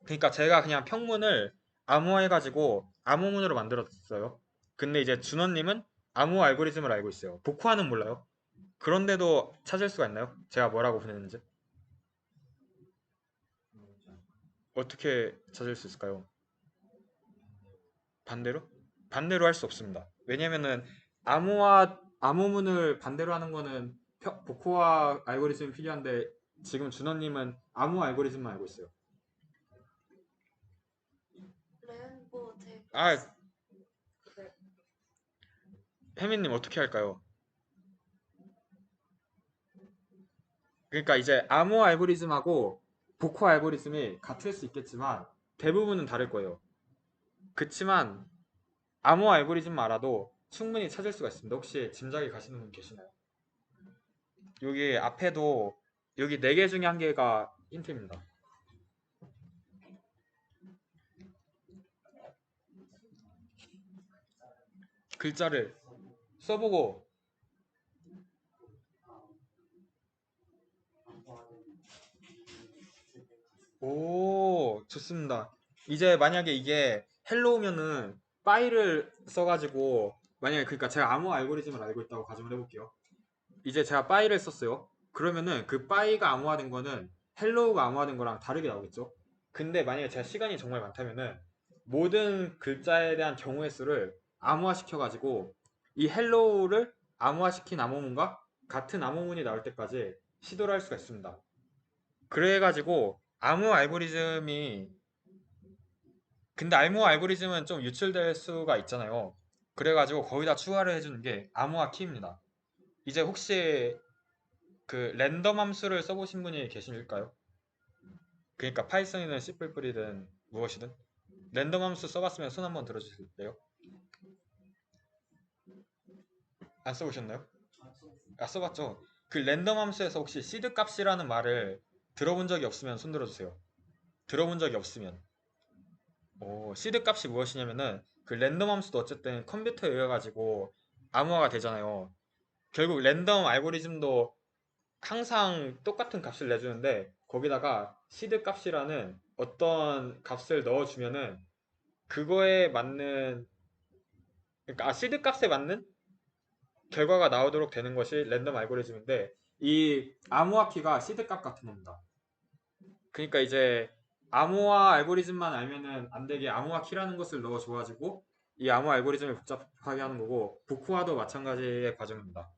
그러니까 제가 그냥 평문을 암호화해가지고 암호문으로 만들었어요. 근데 이제 준호님은 암호 알고리즘을 알고 있어요. 복호화는 몰라요. 그런데도 찾을 수가 있나요? 제가 뭐라고 보냈는지. 어떻게 찾을 수 있을까요? 반대로? 반대로 할 수 없습니다. 왜냐면은 암호문을 반대로 하는 거는 복호화 알고리즘이 필요한데 지금 준호님은 암호 알고리즘만 알고 있어요. 레인보우 아, 데이버스. 혜민님 어떻게 할까요? 그러니까 이제 암호 알고리즘하고 복호 알고리즘이 같을 수 있겠지만 대부분은 다를 거예요. 그치만 암호 알고리즘만 알아도 충분히 찾을 수가 있습니다. 혹시 짐작이 가시는 분 계시나요? 여기 앞에도 여기 4개 중에 한 개가 힌트입니다. 글자를 써보고 오 좋습니다. 이제 만약에 이게 헬로우면은 파일을 써가지고 만약에 그러니까 제가 암호 알고리즘을 알고 있다고 가정을 해볼게요. 이제 제가 파이를 썼어요. 그러면은 그 파이가 암호화된 거는 헬로우가 암호화된 거랑 다르게 나오겠죠. 근데 만약에 제가 시간이 정말 많다면은 모든 글자에 대한 경우의 수를 암호화 시켜가지고 이 헬로우를 암호화시킨 암호문과 같은 암호문이 나올 때까지 시도를 할 수가 있습니다. 그래가지고 암호 알고리즘이 근데 암호 알고리즘은 좀 유출될 수가 있잖아요. 그래가지고 거기다 추가를 해주는 게 암호화 키입니다. 이제 혹시 그 랜덤 함수를 써보신 분이 계실까요? 그러니까 파이썬이든 C++이든 무엇이든 랜덤 함수 써봤으면 손 한번 들어주실래요? 안 써보셨나요? 써봤죠? 그 랜덤 함수에서 혹시 시드 값이라는 말을 들어본 적이 없으면 손 들어주세요. 들어본 적이 없으면 시드 값이 무엇이냐면은 그 랜덤 함수도 어쨌든 컴퓨터에 의해 가지고 암호화가 되잖아요. 결국 랜덤 알고리즘도 항상 똑같은 값을 내주는데 거기다가 시드 값이라는 어떤 값을 넣어주면은 그거에 맞는 그러니까 시드 값에 맞는 결과가 나오도록 되는 것이 랜덤 알고리즘인데 이 암호화 키가 시드 값 같은 겁니다. 그러니까 이제 암호화 알고리즘만 알면은 안 되게 암호화 키라는 것을 넣어줘가지고 이 암호 알고리즘을 복잡하게 하는 거고 복호화도 마찬가지의 과정입니다.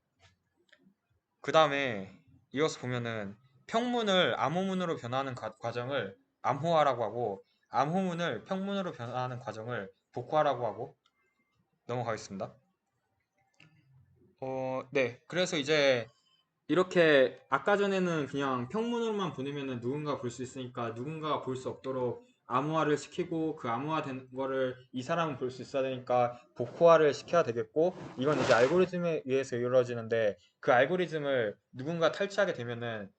그 다음에 이어서 보면은 평문을 암호문으로 변화하는 과정을 암호화라고 하고 암호문을 평문으로 변화하는 과정을 복호화라고 하고 넘어가겠습니다. 네. 그래서 이제 이렇게 아까 전에는 그냥 평문으로만 보내면은 누군가 볼 수 있으니까 누군가가 볼 수 없도록 암호화를 시키고 그 암호화된 거를 이 사람은 볼 수 있어야 되니까 복호화를 시켜야 되겠고 이건 이제 알고리즘에 의해서 이루어지는데 그 알고리즘을 누군가 탈취하게 되면은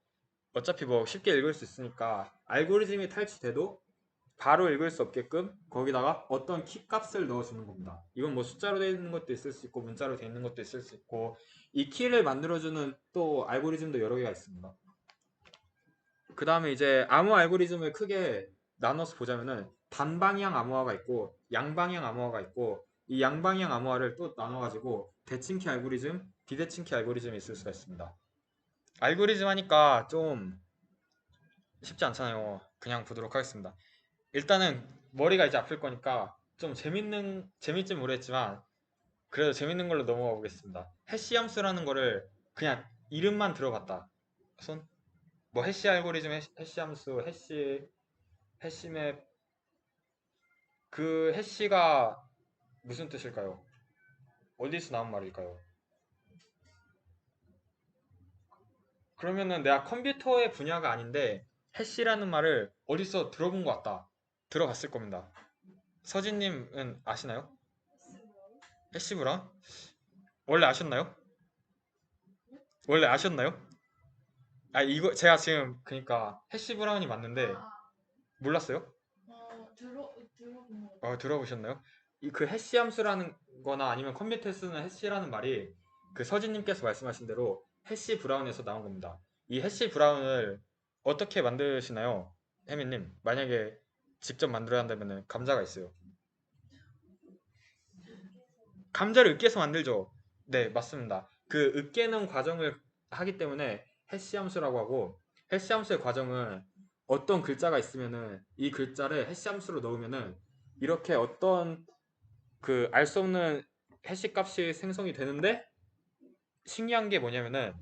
어차피 뭐 쉽게 읽을 수 있으니까 알고리즘이 탈취돼도 바로 읽을 수 없게끔 거기다가 어떤 키 값을 넣어주는 겁니다. 이건 뭐 숫자로 되어 있는 것도 있을 수 있고 문자로 되어 있는 것도 있을 수 있고 이 키를 만들어주는 또 알고리즘도 여러 개가 있습니다. 그 다음에 이제 암호 알고리즘을 크게 나눠서 보자면은 단방향 암호화가 있고 양방향 암호화가 있고 이 양방향 암호화를 또 나눠가지고 대칭키 알고리즘, 비대칭키 알고리즘이 있을 수가 있습니다. 알고리즘 하니까 좀 쉽지 않잖아요. 그냥 보도록 하겠습니다. 일단은 머리가 이제 아플 거니까 좀 재밌진 모르겠지만 그래도 재밌는 걸로 넘어가 보겠습니다. 해시 함수라는 거를 그냥 이름만 들어봤다. 뭐 해시 알고리즘, 해시 함수, 해시맵 그 해시가 무슨 뜻일까요? 어디서 나온 말일까요? 그러면은 내가 컴퓨터의 분야가 아닌데 해시라는 말을 어디서 들어본 것 같다. 들어봤을 겁니다. 서진님은 아시나요? 해시 브라운? 원래 아셨나요? 원래 아셨나요? 아 이거 제가 지금 그러니까 해시 브라운이 맞는데 아, 몰랐어요? 들어본 거 같아요. 들어보셨나요? 이 그 해시 함수라는 거나 아니면 컴퓨터에 쓰는 해시라는 말이 그 서진님께서 말씀하신 대로 해시 브라운에서 나온 겁니다. 이 해시 브라운을 어떻게 만드시나요? 혜민님, 만약에 직접 만들어야 한다면 감자가 있어요. 감자를 으깨서 만들죠. 네, 맞습니다. 그 으깨는 과정을 하기 때문에 해시 함수라고 하고 해시 함수의 과정은 어떤 글자가 있으면은 이 글자를 해시 함수로 넣으면은 이렇게 어떤 그 알 수 없는 해시 값이 생성이 되는데 신기한 게 뭐냐면은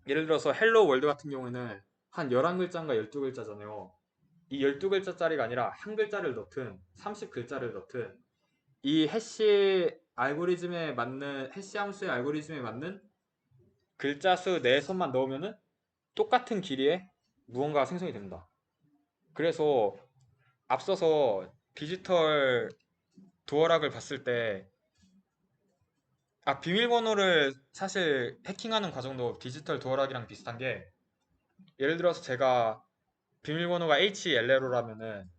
예를 들어서 헬로 월드 같은 경우에는 한 11글자인가 12글자잖아요. 이 12글자짜리가 아니라 한 글자를 넣든 30글자를 넣든 이 해시 알고리즘에 맞는 해시 함수의 알고리즘에 맞는 글자 수 내에서만 넣으면은 똑같은 길이의 무언가가 생성이 됩니다. 그래서 앞서서 디지털 도어락을 봤을 때 비밀번호를 사실 해킹하는 과정도 디지털 도어락이랑 비슷한 게 예를 들어서 제가 비밀번호가 HLLO라면은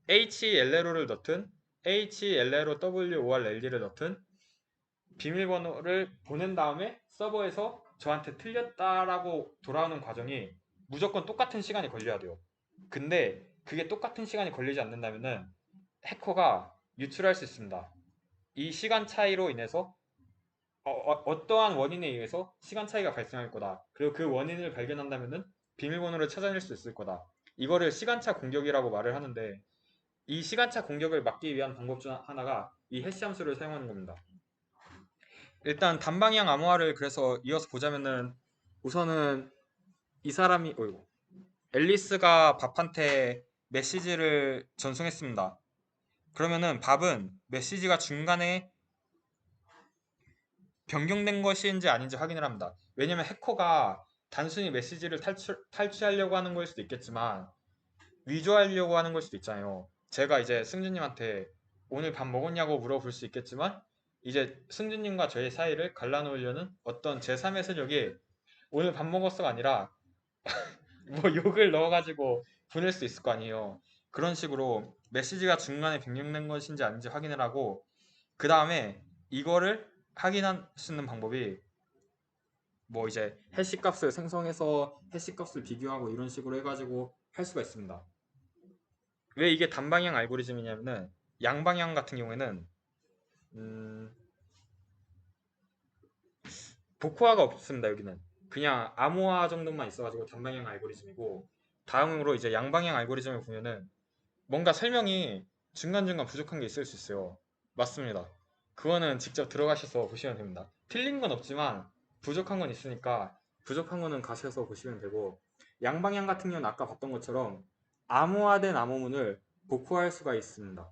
HLLO를 넣든 HLLOWORLD를 넣든 비밀번호를 보낸 다음에 서버에서 저한테 틀렸다라고 돌아오는 과정이 무조건 똑같은 시간이 걸려야 돼요. 근데 그게 똑같은 시간이 걸리지 않는다면은 해커가 유출할 수 있습니다. 이 시간 차이로 인해서 떠한 원인에 의해서 시간 차이가 발생할 거다. 그리고 그 원인을 발견한다면은 비밀번호를 찾아낼 수 있을 거다. 이거를 시간차 공격이라고 말을 하는데 이 시간차 공격을 막기 위한 방법 중 하나가 이 해시 함수를 사용하는 겁니다. 일단 단방향 암호화를 그래서 이어서 보자면은 우선은 이 사람이 앨리스가 밥한테 메시지를 전송했습니다. 그러면은 밥은 메시지가 중간에 변경된 것인지 아닌지 확인을 합니다. 왜냐면 해커가 단순히 메시지를 탈취하려고 하는 걸 수도 있겠지만 위조하려고 하는 걸 수도 있잖아요. 제가 이제 승준님한테 오늘 밥 먹었냐고 물어볼 수 있겠지만 이제 승준님과 저의 사이를 갈라놓으려는 어떤 제3의 세력이 오늘 밥 먹었어가 아니라 뭐 욕을 넣어가지고 보낼 수 있을 거 아니에요. 그런 식으로 메시지가 중간에 변경된 것인지 아닌지 확인을 하고 그 다음에 이거를 확인할 수 있는 방법이 뭐 이제 해시 값을 생성해서 해시 값을 비교하고 이런 식으로 해가지고 할 수가 있습니다. 왜 이게 단방향 알고리즘이냐면은 양방향 같은 경우에는 복호화가 없습니다. 여기는 그냥 암호화 정도만 있어가지고 단방향 알고리즘이고 다음으로 이제 양방향 알고리즘을 보면은 뭔가 설명이 중간중간 부족한 게 있을 수 있어요. 맞습니다. 그거는 직접 들어가셔서 보시면 됩니다. 틀린 건 없지만 부족한 건 있으니까 부족한 거는 가셔서 보시면 되고 양방향 같은 경우는 아까 봤던 것처럼 암호화된 암호문을 복호할 수가 있습니다.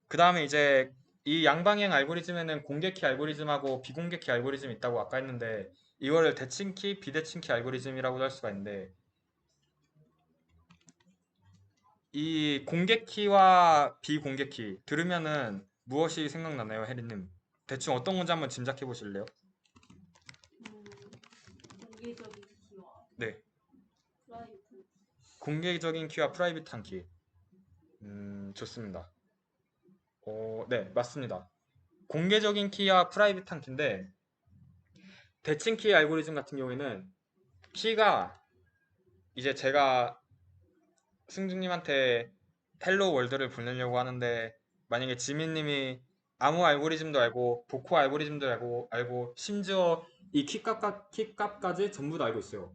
그 다음에 이제 이 양방향 알고리즘에는 공개키 알고리즘하고 비공개키 알고리즘이 있다고 아까 했는데 이거를 대칭키, 비대칭키 알고리즘이라고도 할 수가 있는데 이 공개키와 비공개키 들으면은 무엇이 생각나나요, 혜리님? 대충 어떤 건지 한번 짐작해 보실래요? 공개적인 키와 네, 프라이빗한 공개적인 키와 프라이빗한 키. 좋습니다. 네, 맞습니다. 공개적인 키와 프라이빗한 키인데 대칭키 알고리즘 같은 경우에는 키가 이제 제가 승준님한테 헬로 월드를 보내려고 하는데 만약에 지민님이 암호 알고리즘도 알고 복호 알고리즘도 알고 심지어 이 키값까지 전부 다 알고 있어요.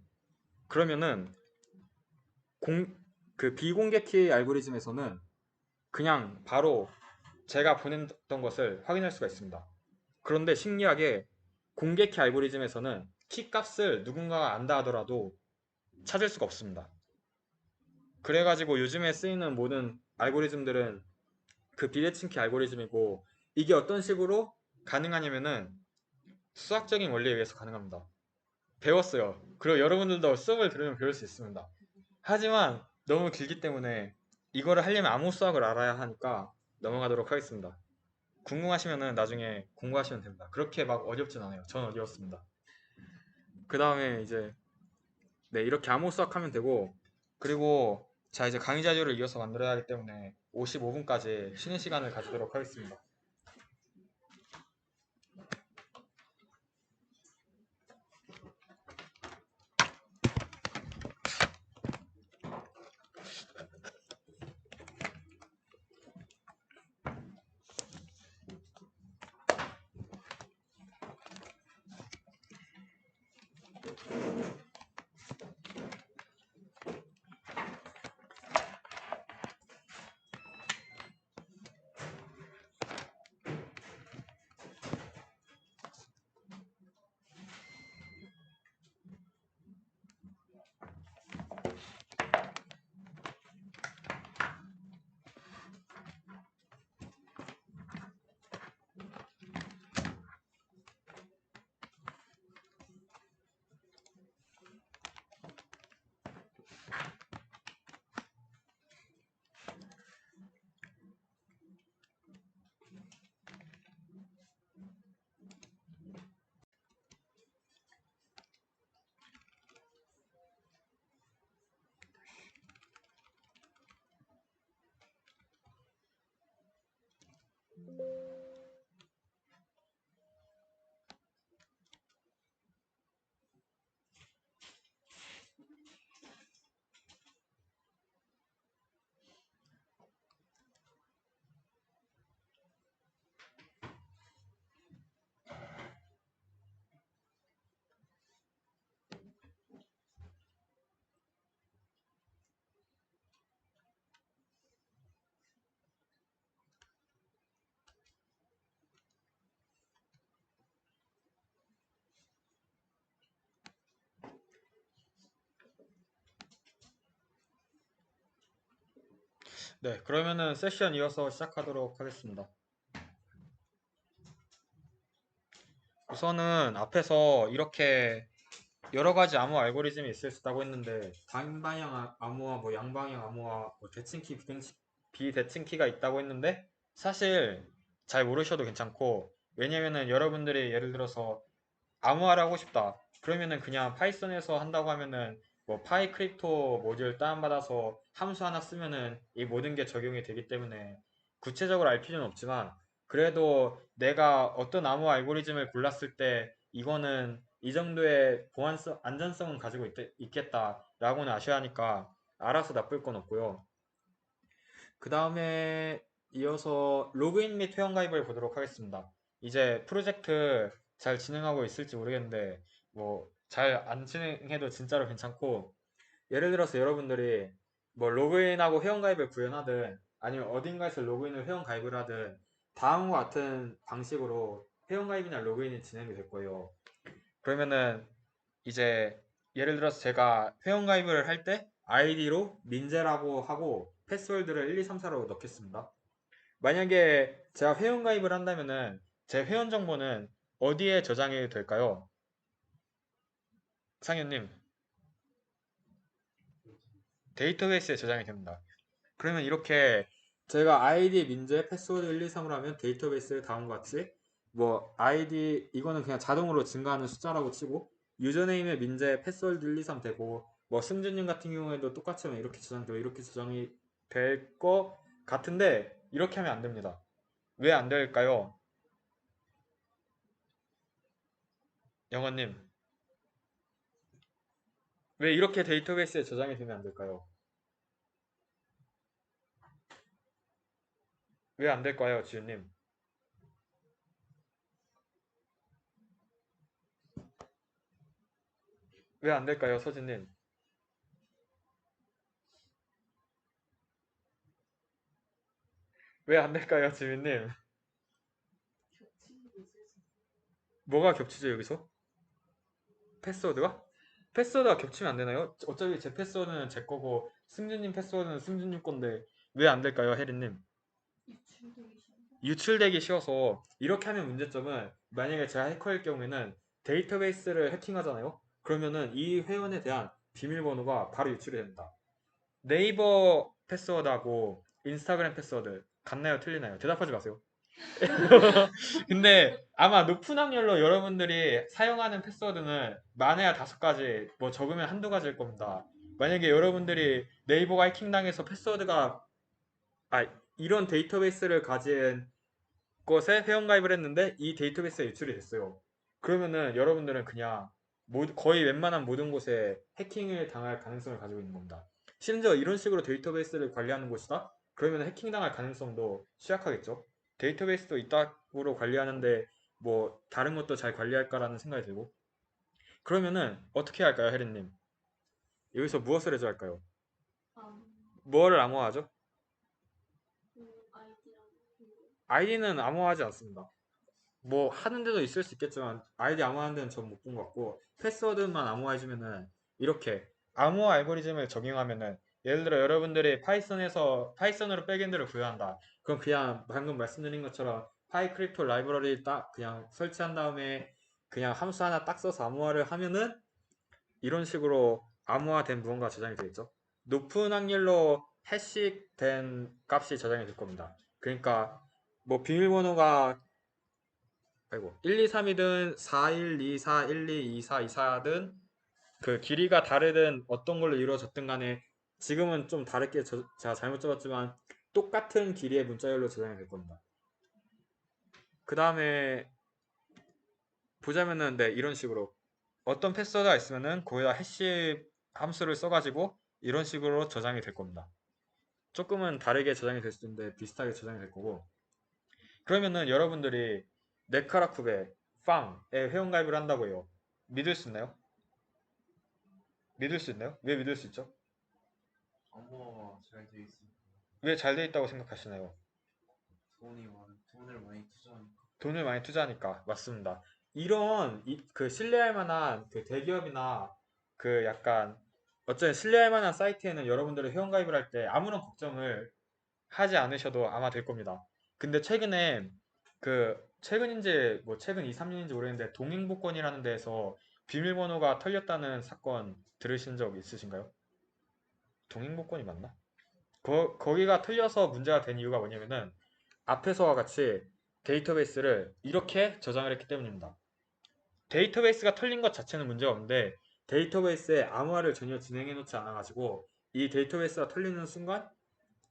그러면은 그 비공개 키 알고리즘에서는 그냥 바로 제가 보냈던 것을 확인할 수가 있습니다. 그런데 신기하게 공개 키 알고리즘에서는 키 값을 누군가가 안다 하더라도 찾을 수가 없습니다. 그래가지고 요즘에 쓰이는 모든 알고리즘들은 그 비대칭키 알고리즘이고 이게 어떤 식으로 가능하냐면은 수학적인 원리에 의해서 가능합니다. 배웠어요. 그리고 여러분들도 수업을 들으면 배울 수 있습니다. 하지만 너무 길기 때문에 이거를 하려면 암호 수학을 알아야 하니까 넘어가도록 하겠습니다. 궁금하시면은 나중에 공부하시면 됩니다. 그렇게 막 어렵진 않아요. 전 어려웠습니다. 그 다음에 이제 네 이렇게 암호 수학하면 되고 그리고 자 이제 강의 자료를 이어서 만들어야 하기 때문에 55분까지 쉬는 시간을 가지도록 하겠습니다. 네 그러면은 세션 이어서 시작하도록 하겠습니다. 우선은 앞에서 이렇게 여러 가지 암호 알고리즘이 있을 수 있다고 했는데 단방향 암호와 뭐 양방향 암호와 뭐 대칭키 비대칭키가 있다고 했는데 사실 잘 모르셔도 괜찮고 왜냐면은 여러분들이 예를 들어서 암호화를 하고 싶다 그러면은 그냥 파이썬에서 한다고 하면은 뭐 파이 크립토 모듈 다운받아서 함수 하나 쓰면은 이 모든 게 적용이 되기 때문에 구체적으로 알 필요는 없지만 그래도 내가 어떤 암호 알고리즘을 골랐을 때 이거는 이 정도의 보안성, 안전성은 가지고 있겠다라고는 아셔야 하니까 알아서 나쁠 건 없고요. 그 다음에 이어서 로그인 및 회원가입을 보도록 하겠습니다. 이제 프로젝트 잘 진행하고 있을지 모르겠는데 뭐 잘 안 진행해도 진짜로 괜찮고 예를 들어서 여러분들이 뭐 로그인하고 회원가입을 구현하든 아니면 어딘가에서 로그인을 회원가입을 하든 다음과 같은 방식으로 회원가입이나 로그인이 진행이 될 거예요. 그러면은 이제 예를 들어서 제가 회원가입을 할 때 아이디로 민재라고 하고 패스워드를 1, 2, 3, 4로 넣겠습니다. 만약에 제가 회원가입을 한다면은 제 회원 정보는 어디에 저장이 될까요? 상현님, 데이터베이스에 저장이 됩니다. 그러면 이렇게 제가 아이디 민재 패스워드 1, 2, 3으로 하면 데이터베이스에 다음과 같이 뭐 아이디 이거는 그냥 자동으로 증가하는 숫자라고 치고 유저네임의 민재 패스워드 1, 2, 3 되고 뭐 승준님 같은 경우에도 똑같이 하면 이렇게 저장되고 이렇게 저장이 될 것 같은데 이렇게 하면 안 됩니다. 왜 안 될까요? 영원님, 왜 이렇게 데이터베이스에 저장이 되면 안 될까요? 왜 안 될까요, 지윤님? 왜 안 될까요, 서진님? 왜 안 될까요, 지민님? 겹치는 게 있을 수 있어요. 뭐가 겹치죠, 여기서? 패스워드가? 패스워드가 겹치면 안 되나요? 어차피 제 패스워드는 제 거고 승준님 패스워드는 승준님 건데 왜 안 될까요, 혜린님? 유출되기 싫은데. 유출되기 쉬워서 이렇게 하면 문제점은 만약에 제가 해커일 경우에는 데이터베이스를 해킹하잖아요? 그러면은 이 회원에 대한 비밀번호가 바로 유출이 된다. 네이버 패스워드하고 인스타그램 패스워드 같나요? 틀리나요? 대답하지 마세요. 근데 아마 높은 확률로 여러분들이 사용하는 패스워드는 많아야 5가지, 뭐 적으면 한두 가지일 겁니다. 만약에 여러분들이 네이버가 해킹당해서 패스워드가 이런 데이터베이스를 가진 것에 회원가입을 했는데 이 데이터베이스가 유출이 됐어요. 그러면은 여러분들은 그냥 거의 웬만한 모든 곳에 해킹을 당할 가능성을 가지고 있는 겁니다. 심지어 이런 식으로 데이터베이스를 관리하는 곳이다? 그러면 해킹당할 가능성도 취약하겠죠. 데이터베이스도 이따구로 관리하는데 뭐 다른 것도 잘 관리할까라는 생각이 들고. 그러면은 어떻게 할까요, 혜린님? 여기서 무엇을 해줘야 할까요? 뭐를 암호화하죠? 아이디랑 아이디는 암호화하지 않습니다. 뭐 하는 데도 있을 수 있겠지만 아이디 암호하는 데는 전 못 본 것 같고, 패스워드만 암호화해주면은 이렇게 암호화 알고리즘을 적용하면은, 예를 들어 여러분들이 파이썬으로 백엔드를 구현한다. 그럼 그냥 방금 말씀드린 것처럼 파이크립토 라이브러리 딱 그냥 설치한 다음에 그냥 함수 하나 딱 써서 암호화를 하면은 이런 식으로 암호화된 무언가 저장이 되겠죠. 높은 확률로 해시된 값이 저장이 될 겁니다. 그러니까 뭐 비밀번호가 1, 2, 3이든 4, 1, 2, 4, 1, 2, 2, 4, 2, 4든 그 길이가 다르든 어떤 걸로 이루어졌든 간에 지금은 좀 다르게 제가 잘못 적었지만 똑같은 길이의 문자열로 저장이 될 겁니다. 그 다음에 보자면은 네, 이런 식으로 어떤 패스워드가 있으면은 거기다 해시 함수를 써가지고 이런 식으로 저장이 될 겁니다. 조금은 다르게 저장이 될 수도 있는데 비슷하게 저장이 될 거고. 그러면은 여러분들이 네카라쿠베 빵에 회원가입을 한다고 해요. 믿을 수 있나요? 믿을 수 있나요? 왜 믿을 수 있죠? 암호화가 잘 돼 있으니까 왜 잘 돼 있다고 생각하시나요? 돈을 많이 투자하니까. 돈을 많이 투자하니까. 맞습니다. 이런 그 신뢰할 만한 그 대기업이나 그 약간 어쨌든 신뢰할 만한 사이트에는 여러분들이 회원가입을 할 때 아무런 걱정을 하지 않으셔도 아마 될 겁니다. 근데 최근에 최근인지 뭐 최근 2, 3년인지 모르겠는데 동행복권이라는 데에서 비밀번호가 털렸다는 사건 들으신 적 있으신가요? 동행복권이 맞나? 거기가 틀려서 문제가 된 이유가 뭐냐면은 앞에서와 같이 데이터베이스를 이렇게 저장을 했기 때문입니다. 데이터베이스가 털린 것 자체는 문제가 없는데 데이터베이스에 암호화를 전혀 진행해 놓지 않아 가지고 이 데이터베이스가 털리는 순간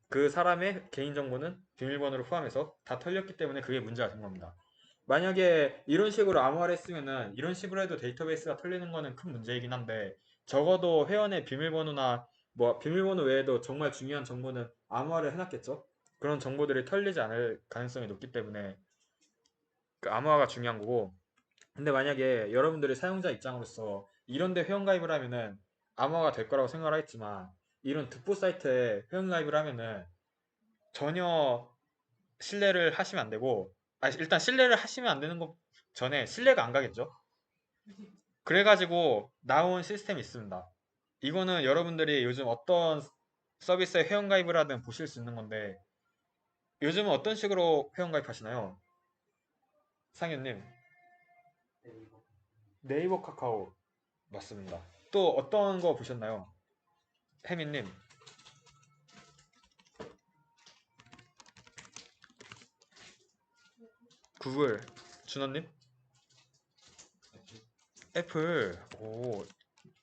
그 사람의 개인정보는 비밀번호를 포함해서 다 털렸기 때문에 그게 문제가 된 겁니다. 만약에 이런 식으로 암호화를 했으면은 이런 식으로 해도 데이터베이스가 털리는 거는 큰 문제이긴 한데 적어도 회원의 비밀번호나 뭐 비밀번호 외에도 정말 중요한 정보는 암호화를 해놨겠죠? 그런 정보들이 털리지 않을 가능성이 높기 때문에 그 암호화가 중요한 거고. 근데 만약에 여러분들이 사용자 입장으로서 이런데 회원가입을 하면은 암호화가 될 거라고 생각을 하겠지만 이런 듣보 사이트에 회원가입을 하면은 전혀 신뢰를 하시면 안 되고, 일단 신뢰를 하시면 안 되는 것 전에 신뢰가 안 가겠죠? 그래가지고 나온 시스템이 있습니다. 이거는 여러분들이 요즘 어떤 서비스에 회원가입을 하든 보실 수 있는 건데, 요즘은 어떤 식으로 회원가입하시나요? 상현님. 네이버. 네이버 카카오. 맞습니다. 또 어떤 거 보셨나요? 혜민님. 구글. 준호님. 애플. 오,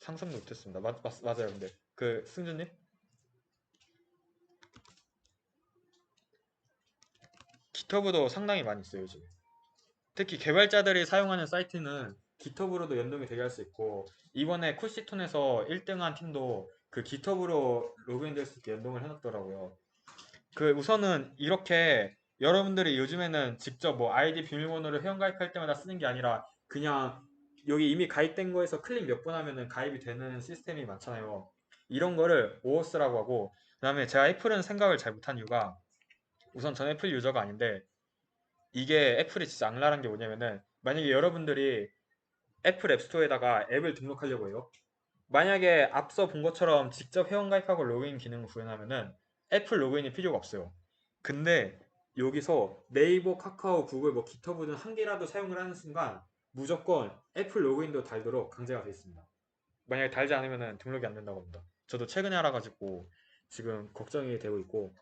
상상도 못했습니다. 맞아요. 근데 그 승준님. 깃허브도 상당히 많이 있어요 요즘. 특히 개발자들이 사용하는 사이트는 깃허브로도 연동이 되게 할 수 있고, 이번에 쿠시톤에서 1등한 팀도 그 깃허브로 로그인될 수 있게 연동을 해놨더라고요. 그 우선은 이렇게 여러분들이 요즘에는 직접 뭐 아이디 비밀번호를 회원가입할 때마다 쓰는 게 아니라 그냥 여기 이미 가입된 거에서 클릭 몇 번 하면은 가입이 되는 시스템이 많잖아요. 이런 거를 OAuth라고 하고, 그 다음에 제가 애플은 생각을 잘 못한 이유가, 우선 전 애플 유저가 아닌데 이게 애플이 진짜 악랄한 게 뭐냐면은, 만약에 여러분들이 애플 앱스토어에다가 앱을 등록하려고 해요. 만약에 앞서 본 것처럼 직접 회원가입하고 로그인 기능을 구현하면은 애플 로그인이 필요가 없어요. 근데 여기서 네이버, 카카오, 구글, 뭐 깃허브 등 한 개라도 사용을 하는 순간 무조건 애플 로그인도 달도록 강제가 되어 있습니다. 만약에 달지 않으면은 등록이 안 된다고 합니다. 저도 최근에 알아가지고 지금 걱정이 되고 있고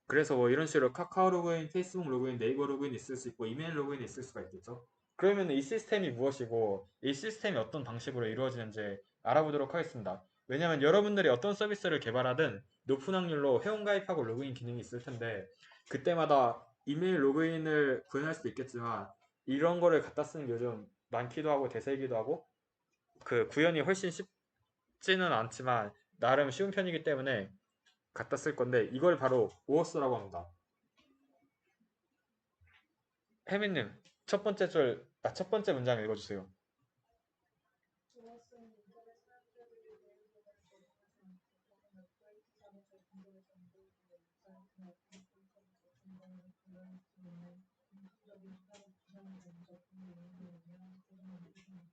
그래서 뭐 이런 식으로 카카오 로그인, 페이스북 로그인, 네이버 로그인 있을 수 있고 이메일 로그인 있을 수가 있겠죠. 그러면 이 시스템이 무엇이고 이 시스템이 어떤 방식으로 이루어지는지 알아보도록 하겠습니다. 왜냐하면 여러분들이 어떤 서비스를 개발하든 높은 확률로 회원가입하고 로그인 기능이 있을 텐데 그때마다 이메일 로그인을 구현할 수도 있겠지만 이런 거를 갖다 쓰는 게 요즘 많기도 하고 대세이기도 하고 그 구현이 훨씬 쉽지는 않지만 나름 쉬운 편이기 때문에 갖다 쓸 건데 이걸 바로 오어스라고 합니다. 혜민님 첫 번째 문장 읽어주세요. 무엇은 인터넷 사용자들이 내일보다 적응하지 않고 또는 업데이트 작업을 공부를 정보이고 웹사이트나 오픈 콘텐츠 같은 경우는 구현할 수 있는 공식적인 수단을 기반으로 먼저 공유하는 유명한 소송을 뜻입니다.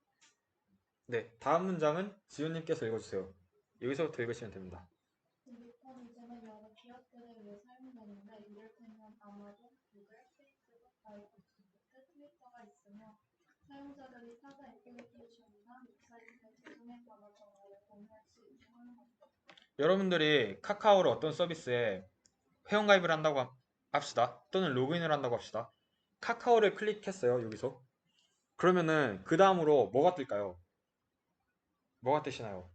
네, 다음 문장은 지훈님께서 읽어주세요. 여기서부터 읽으시면 됩니다. 비트콘 이제는 여러 기업들에 의해 사용되는데 이를테면 아마존, 구글, 페이스북, 마이크로소프트, 트위터가 있으며 사용자들이 타자 애플리케이션이나 웹사이트에 제공했거나 정보를 공유할 수 있게 하는 겁니다. 여러분들이 카카오로 어떤 서비스에 회원가입을 한다고 합시다. 또는 로그인을 한다고 합시다. 카카오를 클릭했어요. 여기서. 그러면은 그 다음으로 뭐가 뜰까요? 뭐가 뜨시나요?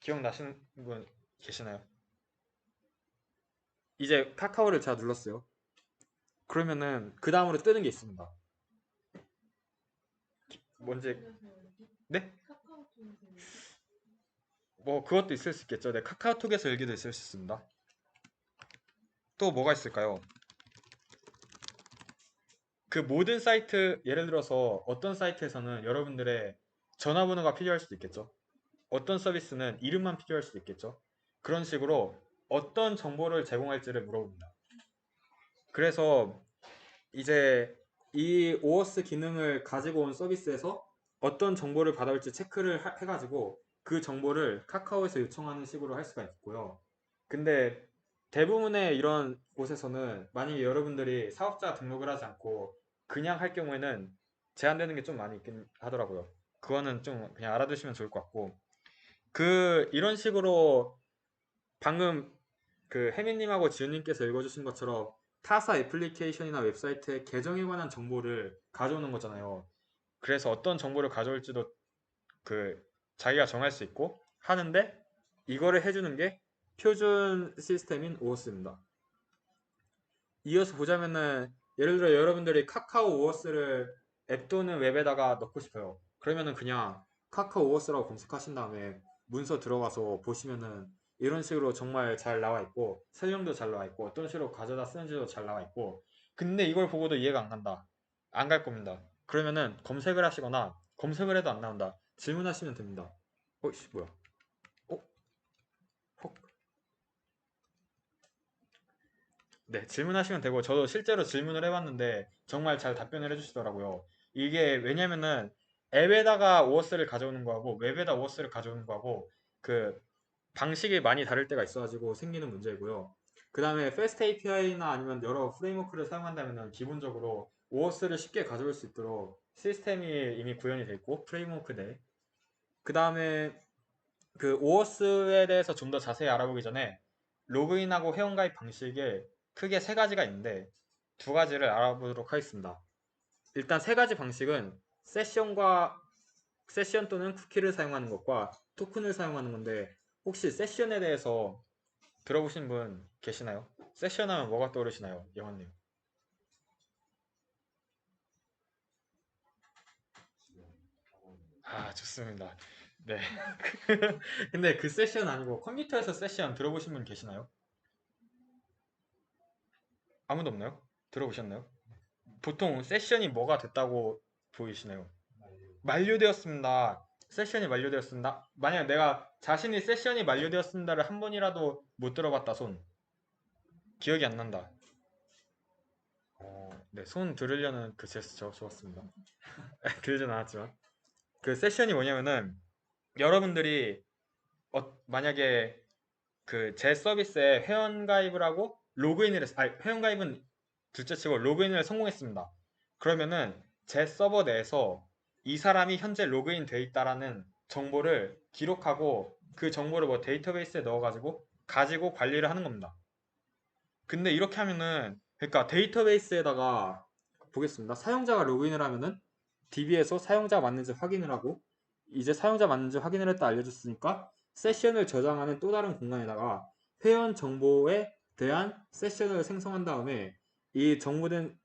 기억나시는 분 계시나요? 이제 카카오를 제가 눌렀어요. 그러면은 그 다음으로 뜨는 게 있습니다. 뭔지 네? 카카오톡에서 열기? 뭐 그것도 있을 수 있겠죠. 네, 카카오톡에서 열기도 있을 수 있습니다. 또 뭐가 있을까요? 그 모든 사이트 예를 들어서 어떤 사이트에서는 여러분들의 전화번호가 필요할 수도 있겠죠. 어떤 서비스는 이름만 필요할 수도 있겠죠. 그런 식으로 어떤 정보를 제공할지를 물어봅니다. 그래서 이제 이 오어스 기능을 가지고 온 서비스에서 어떤 정보를 받아올지 체크를 해가지고 그 정보를 카카오에서 요청하는 식으로 할 수가 있고요. 근데 대부분의 이런 곳에서는 만약에 여러분들이 사업자 등록을 하지 않고 그냥 할 경우에는 제한되는 게 좀 많이 있긴 하더라고요. 그거는 좀 그냥 알아두시면 좋을 것 같고 이런 식으로 방금 그 혜민님하고 지은님께서 읽어주신 것처럼 타사 애플리케이션이나 웹사이트의 계정에 관한 정보를 가져오는 거잖아요. 그래서 어떤 정보를 가져올지도 그 자기가 정할 수 있고 하는데 이거를 해주는 게 표준 시스템인 오어스입니다. 이어서 보자면은 예를 들어 여러분들이 카카오 오어스를 앱 또는 웹에다가 넣고 싶어요. 그러면은 그냥 카카오 오어스라고 검색하신 다음에 문서 들어가서 보시면은 이런 식으로 정말 잘 나와 있고 설명도 잘 나와 있고 어떤 식으로 가져다 쓰는지도 잘 나와 있고 근데 이걸 보고도 이해가 안 간다. 안 갈 겁니다. 그러면은 검색을 하시거나 검색을 해도 안 나온다. 질문하시면 됩니다. 어이씨 뭐야? 어? 헉. 네, 질문하시면 되고 저도 실제로 질문을 해봤는데 정말 잘 답변을 해주시더라고요. 이게 왜냐면은 앱에다가 오어스를 가져오는 거하고 웹에다 오어스를 가져오는 거하고 그 방식이 많이 다를 때가 있어가지고 생기는 문제고요. 그 다음에 패스트 API나 아니면 여러 프레임워크를 사용한다면 기본적으로 오어스를 쉽게 가져올 수 있도록 시스템이 이미 구현이 돼 있고 프레임워크 내. 그 다음에 그 오어스에 대해서 좀 더 자세히 알아보기 전에 로그인하고 회원가입 방식에 크게 세 가지가 있는데 두 가지를 알아보도록 하겠습니다. 일단 세 가지 방식은 세션 또는 쿠키를 사용하는 것과 토큰을 사용하는 건데 혹시 세션에 대해서 들어보신 분 계시나요? 세션 하면 뭐가 떠오르시나요? 영원님. 아, 좋습니다. 네. 근데 그 세션 아니고 컴퓨터에서 세션 들어보신 분 계시나요? 아무도 없나요? 들어보셨나요? 보통 세션이 뭐가 됐다고 보이시나요? 만료되었습니다. 세션이 만료되었습니다. 만약 내가 자신이 세션이 만료되었습니다를 한 번이라도 못 들어봤다 손. 기억이 안 난다. 네, 손 들으려는 그 제스처 좋았습니다. 들진 않았지만 그 세션이 뭐냐면은 여러분들이 만약에 그 제 서비스에 회원 가입을 하고 로그인을 회원 가입은 둘째치고 로그인을 성공했습니다. 그러면은 제 서버 내에서 이 사람이 현재 로그인 돼 있다라는 정보를 기록하고 그 정보를 뭐 데이터베이스에 넣어가지고 가지고 관리를 하는 겁니다. 근데 이렇게 하면은 그러니까 데이터베이스에다가 보겠습니다. 사용자가 로그인을 하면은 DB에서 사용자 맞는지 확인을 하고 이제 사용자 맞는지 확인을 했다 알려줬으니까 세션을 저장하는 또 다른 공간에다가 회원 정보에 대한 세션을 생성한 다음에 이 정보된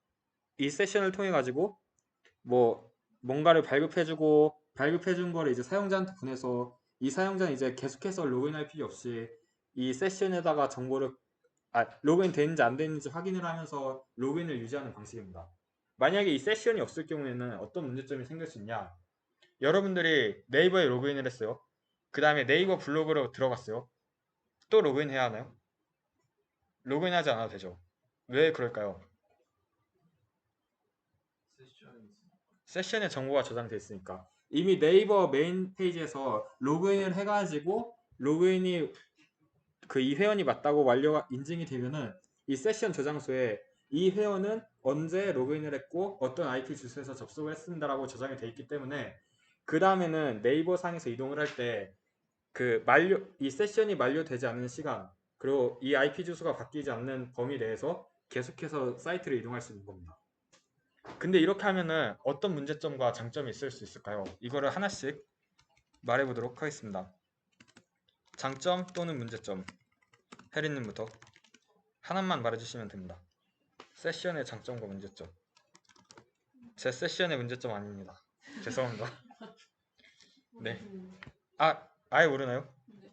이 세션을 통해 가지고 뭐 뭔가를 발급해주고 발급해준 거를 이제 사용자한테 보내서 이 사용자는 이제 계속해서 로그인할 필요 없이 이 세션에다가 정보를 로그인 됐는지 안 됐는지 확인을 하면서 로그인을 유지하는 방식입니다. 만약에 이 세션이 없을 경우에는 어떤 문제점이 생길 수 있냐? 여러분들이 네이버에 로그인을 했어요. 그 다음에 네이버 블로그로 들어갔어요. 또 로그인해야 하나요? 로그인하지 않아도 되죠. 왜 그럴까요? 세션이 있으니까. 세션에 정보가 저장돼 있으니까 이미 네이버 메인 페이지에서 로그인을 해가지고 로그인이 그 이 회원이 맞다고 완료가 인증이 되면은 이 세션 저장소에 이 회원은 언제 로그인을 했고 어떤 IP 주소에서 접속을 했습니다라고 저장이 돼 있기 때문에 그 다음에는 네이버 상에서 이동을 할 때 그 이 세션이 만료되지 않는 시간 그리고 이 IP 주소가 바뀌지 않는 범위 내에서 계속해서 사이트를 이동할 수 있는 겁니다. 근데 이렇게 하면은 어떤 문제점과 장점이 있을 수 있을까요? 이거를 하나씩 말해보도록 하겠습니다. 장점 또는 문제점. 혜린님부터 하나만 말해주시면 됩니다. 세션의 장점과 문제점. 제 세션의 문제점 아닙니다. 죄송합니다. 네. 아예 모르나요? 네.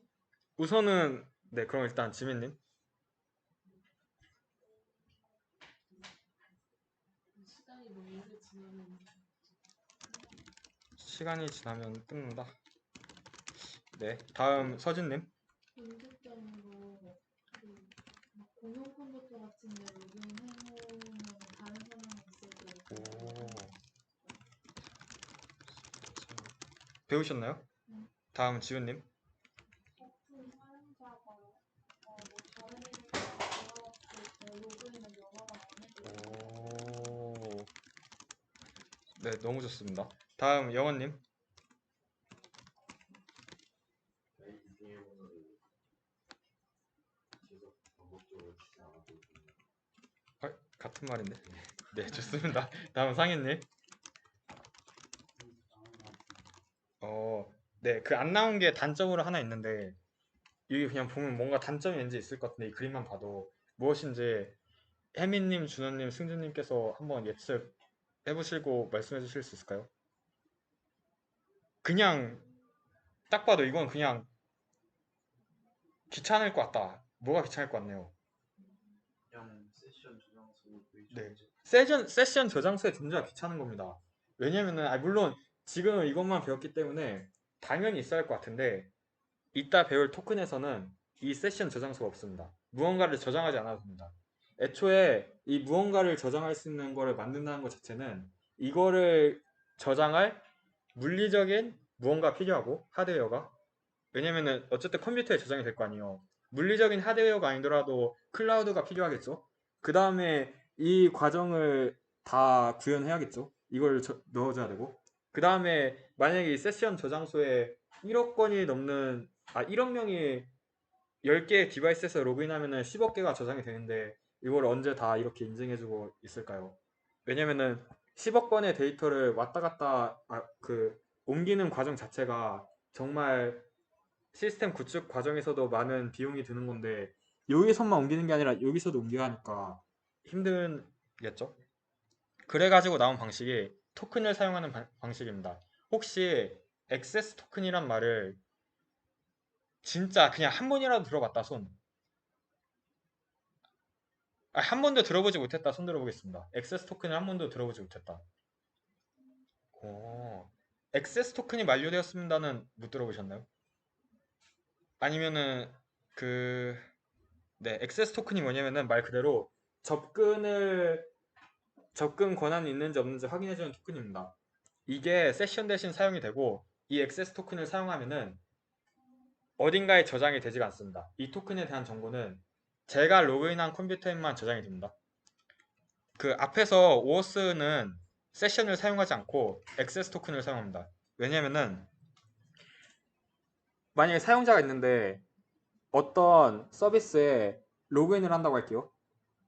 우선은 네 그럼 일단 지민님. 시간이 너무 오래 지나면 시간이 지나면 끊는다. 네 다음 서진님. 문제점으로 그막 공용 컴퓨터 같은 데 로그인해놓으면 다른 사람이 있을 때 오. 배우셨나요? 다음 지훈님. 소품 사용자가 뭐 다른 일을 들어갔을 때 로그인을 여러 번 안 해도 오. 네 너무 좋습니다. 다음 영원님. 같은 말인데. 네 좋습니다. 다음 상현님. 네, 그 안 나온 게 단점으로 하나 있는데 여기 그냥 보면 뭔가 단점이 왠지 있을 것 같은데 이 그림만 봐도 무엇인지 혜민님, 준호님, 승준님께서 한번 예측 해보시고 말씀해 주실 수 있을까요? 그냥 딱 봐도 이건 그냥 귀찮을 것 같다. 뭐가 귀찮을 것 같네요. 그냥 세션 저장소 네. 존재. 세션 저장소의 존재가 귀찮은 겁니다. 왜냐면은 물론 지금 이것만 배웠기 때문에 당연히 있어야 할 것 같은데 이따 배울 토큰에서는 이 세션 저장소가 없습니다. 무언가를 저장하지 않아도 됩니다. 애초에 이 무언가를 저장할 수 있는 거를 만든다는 것 자체는 이거를 저장할 물리적인 무언가 필요하고 하드웨어가 왜냐면은 어쨌든 컴퓨터에 저장이 될 거 아니에요. 물리적인 하드웨어가 아니더라도 클라우드가 필요하겠죠. 그 다음에 이 과정을 다 구현해야겠죠. 이걸 넣어줘야 되고. 그 다음에 만약에 이 세션 저장소에 1억 건이 넘는 1억 명이 10개의 디바이스에서 로그인하면은 10억 개가 저장이 되는데 이걸 언제 다 이렇게 인증해주고 있을까요? 왜냐면은 10억 건의 데이터를 왔다 갔다 옮기는 과정 자체가 정말 시스템 구축 과정에서도 많은 비용이 드는 건데 여기서만 옮기는 게 아니라 여기서도 옮겨야 하니까 힘들겠죠? 그래가지고 나온 방식이 토큰을 사용하는 방식입니다. 혹시 액세스 토큰이란 말을 진짜 그냥 한 번이라도 들어봤다 손. 한 번도 들어보지 못했다 손 들어보겠습니다. 액세스 토큰을 한 번도 들어보지 못했다. 오, 액세스 토큰이 만료되었습니다는 못 들어보셨나요? 아니면은 네, 액세스 토큰이 뭐냐면은 말 그대로 접근 권한이 있는지 없는지 확인해주는 토큰입니다. 이게 세션 대신 사용이 되고 이 액세스 토큰을 사용하면은 어딘가에 저장이 되지가 않습니다. 이 토큰에 대한 정보는 제가 로그인한 컴퓨터에만 저장이 됩니다. 그 앞에서 OAuth는 세션을 사용하지 않고 액세스 토큰을 사용합니다. 왜냐면은 만약에 사용자가 있는데 어떤 서비스에 로그인을 한다고 할게요.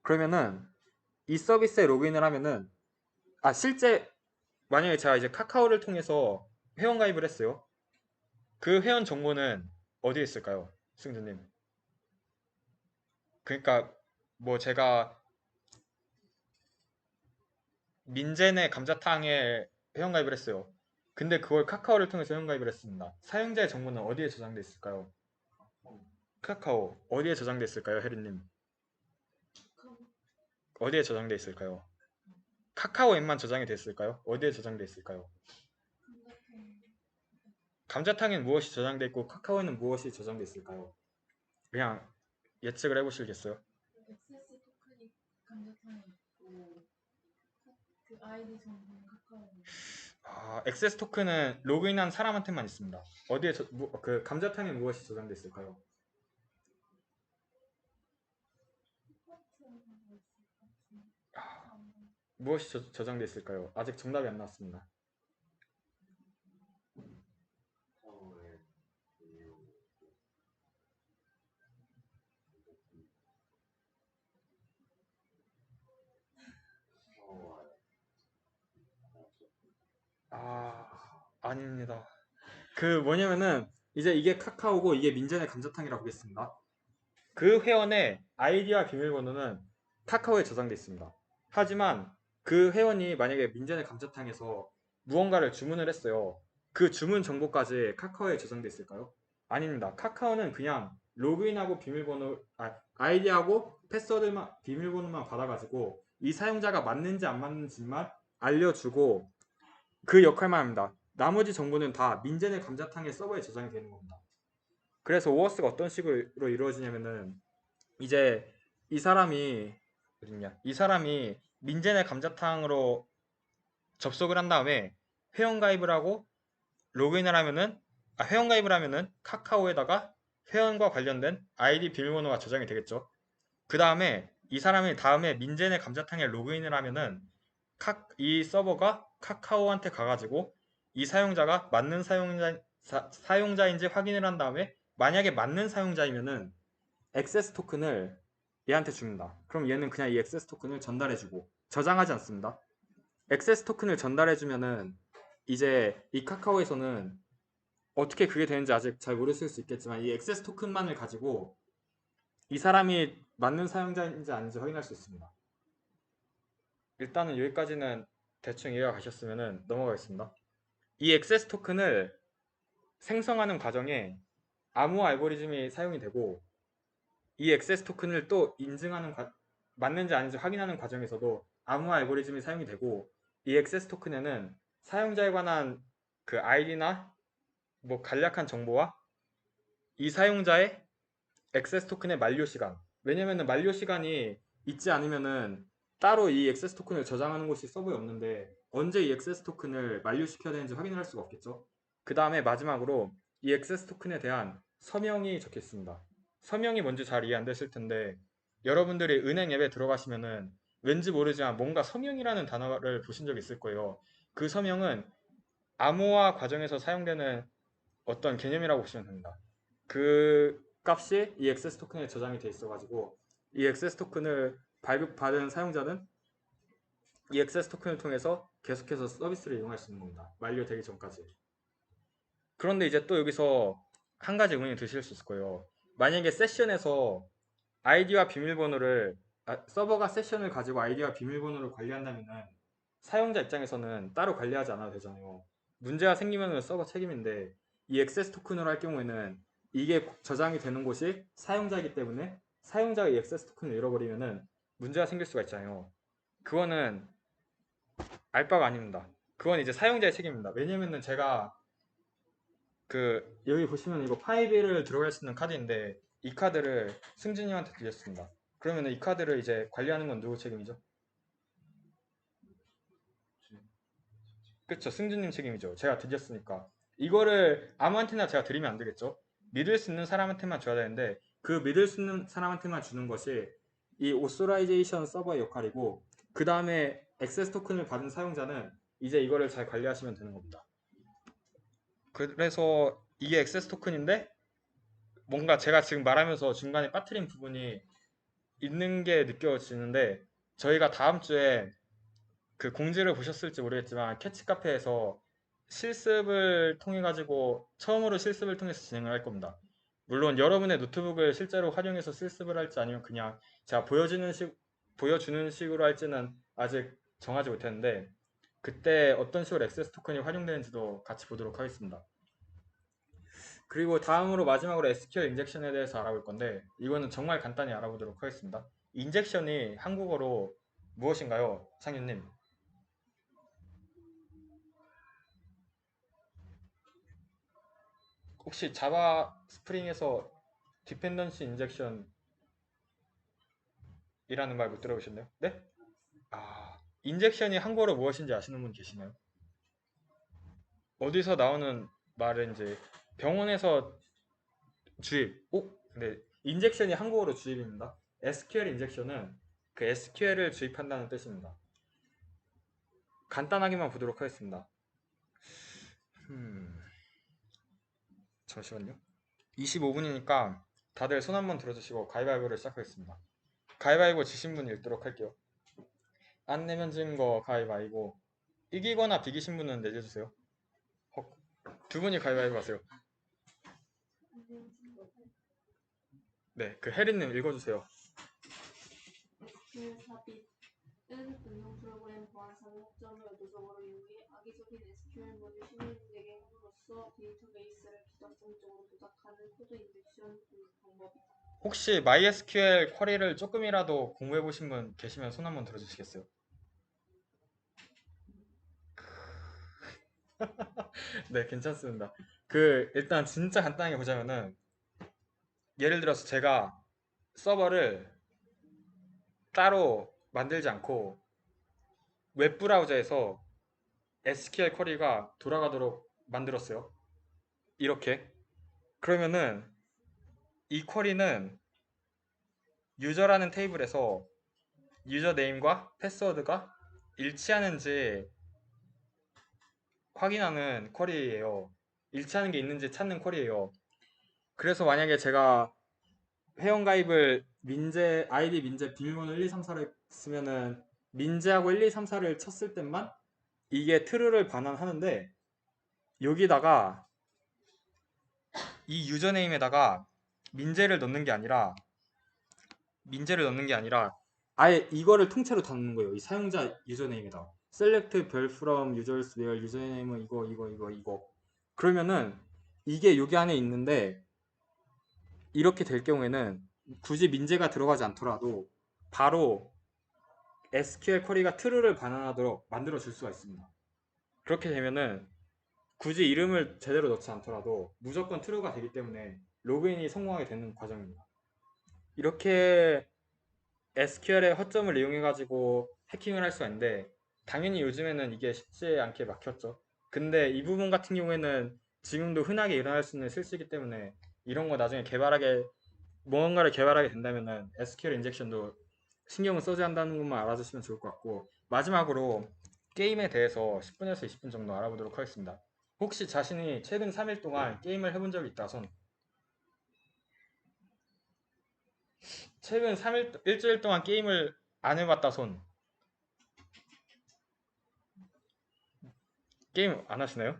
그러면은 이 서비스에 로그인을 하면은 실제 만약에 제가 이제 카카오를 통해서 회원 가입을 했어요. 그 회원 정보는 어디에 있을까요? 승준님. 그러니까 뭐 제가 민재네 감자탕에 회원 가입을 했어요. 근데 그걸 카카오를 통해서 회원 가입을 했습니다. 사용자의 정보는 어디에 저장돼 있을까요? 카카오 어디에 저장돼 있을까요, 혜리님? 어디에 저장돼 있을까요? 카카오 앱만 저장이 됐을까요? 어디에 저장돼 있을까요? 감자탕엔 무엇이 저장돼 있고 카카오에는 무엇이 저장돼 있을까요? 그냥 예측을 해보시겠어요? 액세스 토큰이 감자탕에 있고 그 아이디 정보는 카카오. 액세스 토큰은 로그인한 사람한테만 있습니다. 어디에 그 감자탕에 무엇이 저장돼 있을까요? 무엇이 저장돼 있을까요? 아직 정답이 안 나왔습니다. 아닙니다. 그 뭐냐면은 이제 이게 카카오고 이게 민재네 감자탕이라고 보겠습니다. 그 회원의 아이디와 비밀번호는 카카오에 저장돼 있습니다. 하지만 그 회원이 만약에 민재네 감자탕에서 무언가를 주문을 했어요. 그 주문 정보까지 카카오에 저장돼 있을까요? 아닙니다. 카카오는 그냥 로그인하고 비밀번호, 아이디하고 패스워드만 비밀번호만 받아가지고 이 사용자가 맞는지 안 맞는지만 알려주고 그 역할만 합니다. 나머지 정보는 다 민재네 감자탕의 서버에 저장이 되는 겁니다. 그래서 오어스가 어떤 식으로 이루어지냐면은 이제 이 사람이 민재네 감자탕으로 접속을 한 다음에 회원가입을 하고 로그인을 하면은 회원가입을 하면은 카카오에다가 회원과 관련된 아이디 비밀번호가 저장이 되겠죠. 그 다음에 이 사람이 다음에 민재네 감자탕에 로그인을 하면은 이 서버가 카카오한테 가가지고 이 사용자가 맞는 사용자인지 확인을 한 다음에 만약에 맞는 사용자이면은 액세스 토큰을 얘한테 줍니다. 그럼 얘는 그냥 이 액세스 토큰을 전달해주고 저장하지 않습니다. 액세스 토큰을 전달해주면은 이제 이 카카오에서는 어떻게 그게 되는지 아직 잘 모르실 수 있겠지만 이 액세스 토큰만을 가지고 이 사람이 맞는 사용자인지 아닌지 확인할 수 있습니다. 일단은 여기까지는 대충 이해가 가셨으면 넘어가겠습니다. 이 액세스 토큰을 생성하는 과정에 암호 알고리즘이 사용이 되고 이 액세스 토큰을 또 인증하는 맞는지 아닌지 확인하는 과정에서도 암호 알고리즘이 사용이 되고 이 액세스 토큰에는 사용자에 관한 그 아이디나 뭐 간략한 정보와 이 사용자의 액세스 토큰의 만료 시간, 왜냐면은 만료 시간이 있지 않으면은 따로 이 액세스 토큰을 저장하는 곳이 서버에 없는데 언제 이 액세스 토큰을 만료시켜야 되는지 확인할 수가 없겠죠. 그 다음에 마지막으로 이 액세스 토큰에 대한 서명이 적혀 있습니다. 서명이 뭔지 잘 이해 안 되실 텐데 여러분들이 은행 앱에 들어가시면은 왠지 모르지만 뭔가 서명이라는 단어를 보신 적 있을 거예요. 그 서명은 암호화 과정에서 사용되는 어떤 개념이라고 보시면 됩니다. 그 값이 이 액세스 토큰에 저장이 돼 있어가지고 이 액세스 토큰을 발급받은 사용자는 이 액세스 토큰을 통해서 계속해서 서비스를 이용할 수 있는 겁니다. 만료되기 전까지. 그런데 이제 또 여기서 한 가지 의문이 드실 수 있을 거예요. 만약에 세션에서 아이디와 비밀번호를 서버가 세션을 가지고 아이디와 비밀번호를 관리한다면은 사용자 입장에서는 따로 관리하지 않아도 되잖아요. 문제가 생기면은 서버 책임인데 이 액세스 토큰으로 할 경우에는 이게 저장이 되는 곳이 사용자이기 때문에 사용자가 이 액세스 토큰을 잃어버리면은 문제가 생길 수가 있잖아요. 그거는 알바가 아닙니다. 그건 이제 사용자의 책임입니다. 왜냐면은 제가 그 여기 보시면 이거 파이비를 들어갈 수 있는 카드인데 이 카드를 승진님한테 드렸습니다. 그러면 이 카드를 이제 관리하는 건 누구 책임이죠? 그쵸, 승진님 책임이죠. 제가 드렸으니까 이거를 아무한테나 제가 드리면 안 되겠죠. 믿을 수 있는 사람한테만 줘야 되는데 그 믿을 수 있는 사람한테만 주는 것이 이 오소라이제이션 서버의 역할이고 그 다음에 액세스 토큰을 받은 사용자는 이제 이거를 잘 관리하시면 되는 겁니다. 그래서 이게 액세스 토큰인데 뭔가 제가 지금 말하면서 중간에 빠뜨린 부분이 있는 게 느껴지는데 저희가 다음 주에 그 공지를 보셨을지 모르겠지만 캐치 카페에서 실습을 통해 가지고 처음으로 실습을 통해서 진행을 할 겁니다. 물론 여러분의 노트북을 실제로 활용해서 실습을 할지 아니면 그냥 제가 보여주는 식으로 할지는 아직 정하지 못했는데 그때 어떤 식으로 액세스 토큰이 활용되는지도 같이 보도록 하겠습니다. 그리고 다음으로 마지막으로 SQL 인젝션에 대해서 알아볼 건데 이거는 정말 간단히 알아보도록 하겠습니다. 인젝션이 한국어로 무엇인가요? 상윤님. 혹시 자바 스프링에서 디펜던시 인젝션이라는 말 못 들어보셨나요? 네? 아, 인젝션이 한국어로 무엇인지 아시는 분 계시나요? 어디서 나오는 말인지 병원에서 주입. 오, 네. 인젝션이 한국어로 주입입니다. SQL 인젝션은 그 SQL을 주입한다는 뜻입니다. 간단하게만 보도록 하겠습니다. 잠시만요. 25분이니까 다들 손 한번 들어주시고 가위바위보를 시작하겠습니다. 가위바위보 지신 분 읽도록 할게요. 안 내면 지는 거 가위바위보. 이기거나 비기신 분은 내려주세요. 두 분이 가위바위보 하세요. 네, 그 혜린님 읽어주세요. SQL 삽입은 응용 프로그램 보안사의 학점을 의도적으로 이용해 악의적인 SQL문을 시민에게 함으로써 데이터베이스를 비접근적으로 조작하는 코드 인젝션 방법이다. 혹시 MySQL 쿼리를 조금이라도 공부해 보신 분 계시면 손 한번 들어주시겠어요? 네, 괜찮습니다. 일단 진짜 간단하게 보자면은 예를 들어서 제가 서버를 따로 만들지 않고 웹브라우저에서 SQL 쿼리가 돌아가도록 만들었어요. 이렇게. 그러면은 이 쿼리는 유저라는 테이블에서 유저 네임과 패스워드가 일치하는지 확인하는 쿼리예요. 일치하는 게 있는지 찾는 쿼리예요. 그래서 만약에 제가 회원가입을 아이디 민재 비밀번호 1, 2, 3, 4를 쓰면은 민재하고 1, 2, 3, 4를 쳤을 때만 이게 true를 반환하는데 여기다가 이 유저네임에다가 민재를 넣는 게 아니라 아예 이거를 통째로 다 넣는 거예요. 이 사용자 유저네임에다 select 별 from users where 유저네임은 이거 그러면은 이게 여기 안에 있는데 이렇게 될 경우에는 굳이 민재가 들어가지 않더라도 바로 SQL 쿼리가 true를 반환하도록 만들어 줄 수가 있습니다. 그렇게 되면은 굳이 이름을 제대로 넣지 않더라도 무조건 true가 되기 때문에 로그인이 성공하게 되는 과정입니다. 이렇게 SQL의 허점을 이용해 가지고 해킹을 할 수가 있는데 당연히 요즘에는 이게 쉽지 않게 막혔죠. 근데 이 부분 같은 경우에는 지금도 흔하게 일어날 수 있는 실수이기 때문에 이런 거 나중에 무언가를 개발하게 된다면은 SQL 인젝션도 신경을 써줘야 한다는 것만 알아주시면 좋을 것 같고 마지막으로 게임에 대해서 10분에서 20분 정도 알아보도록 하겠습니다. 혹시 자신이 최근 3일 동안 게임을 해본 적이 있다 손? 최근 3일, 일주일 동안 게임을 안 해봤다 손? 게임 안 하시나요?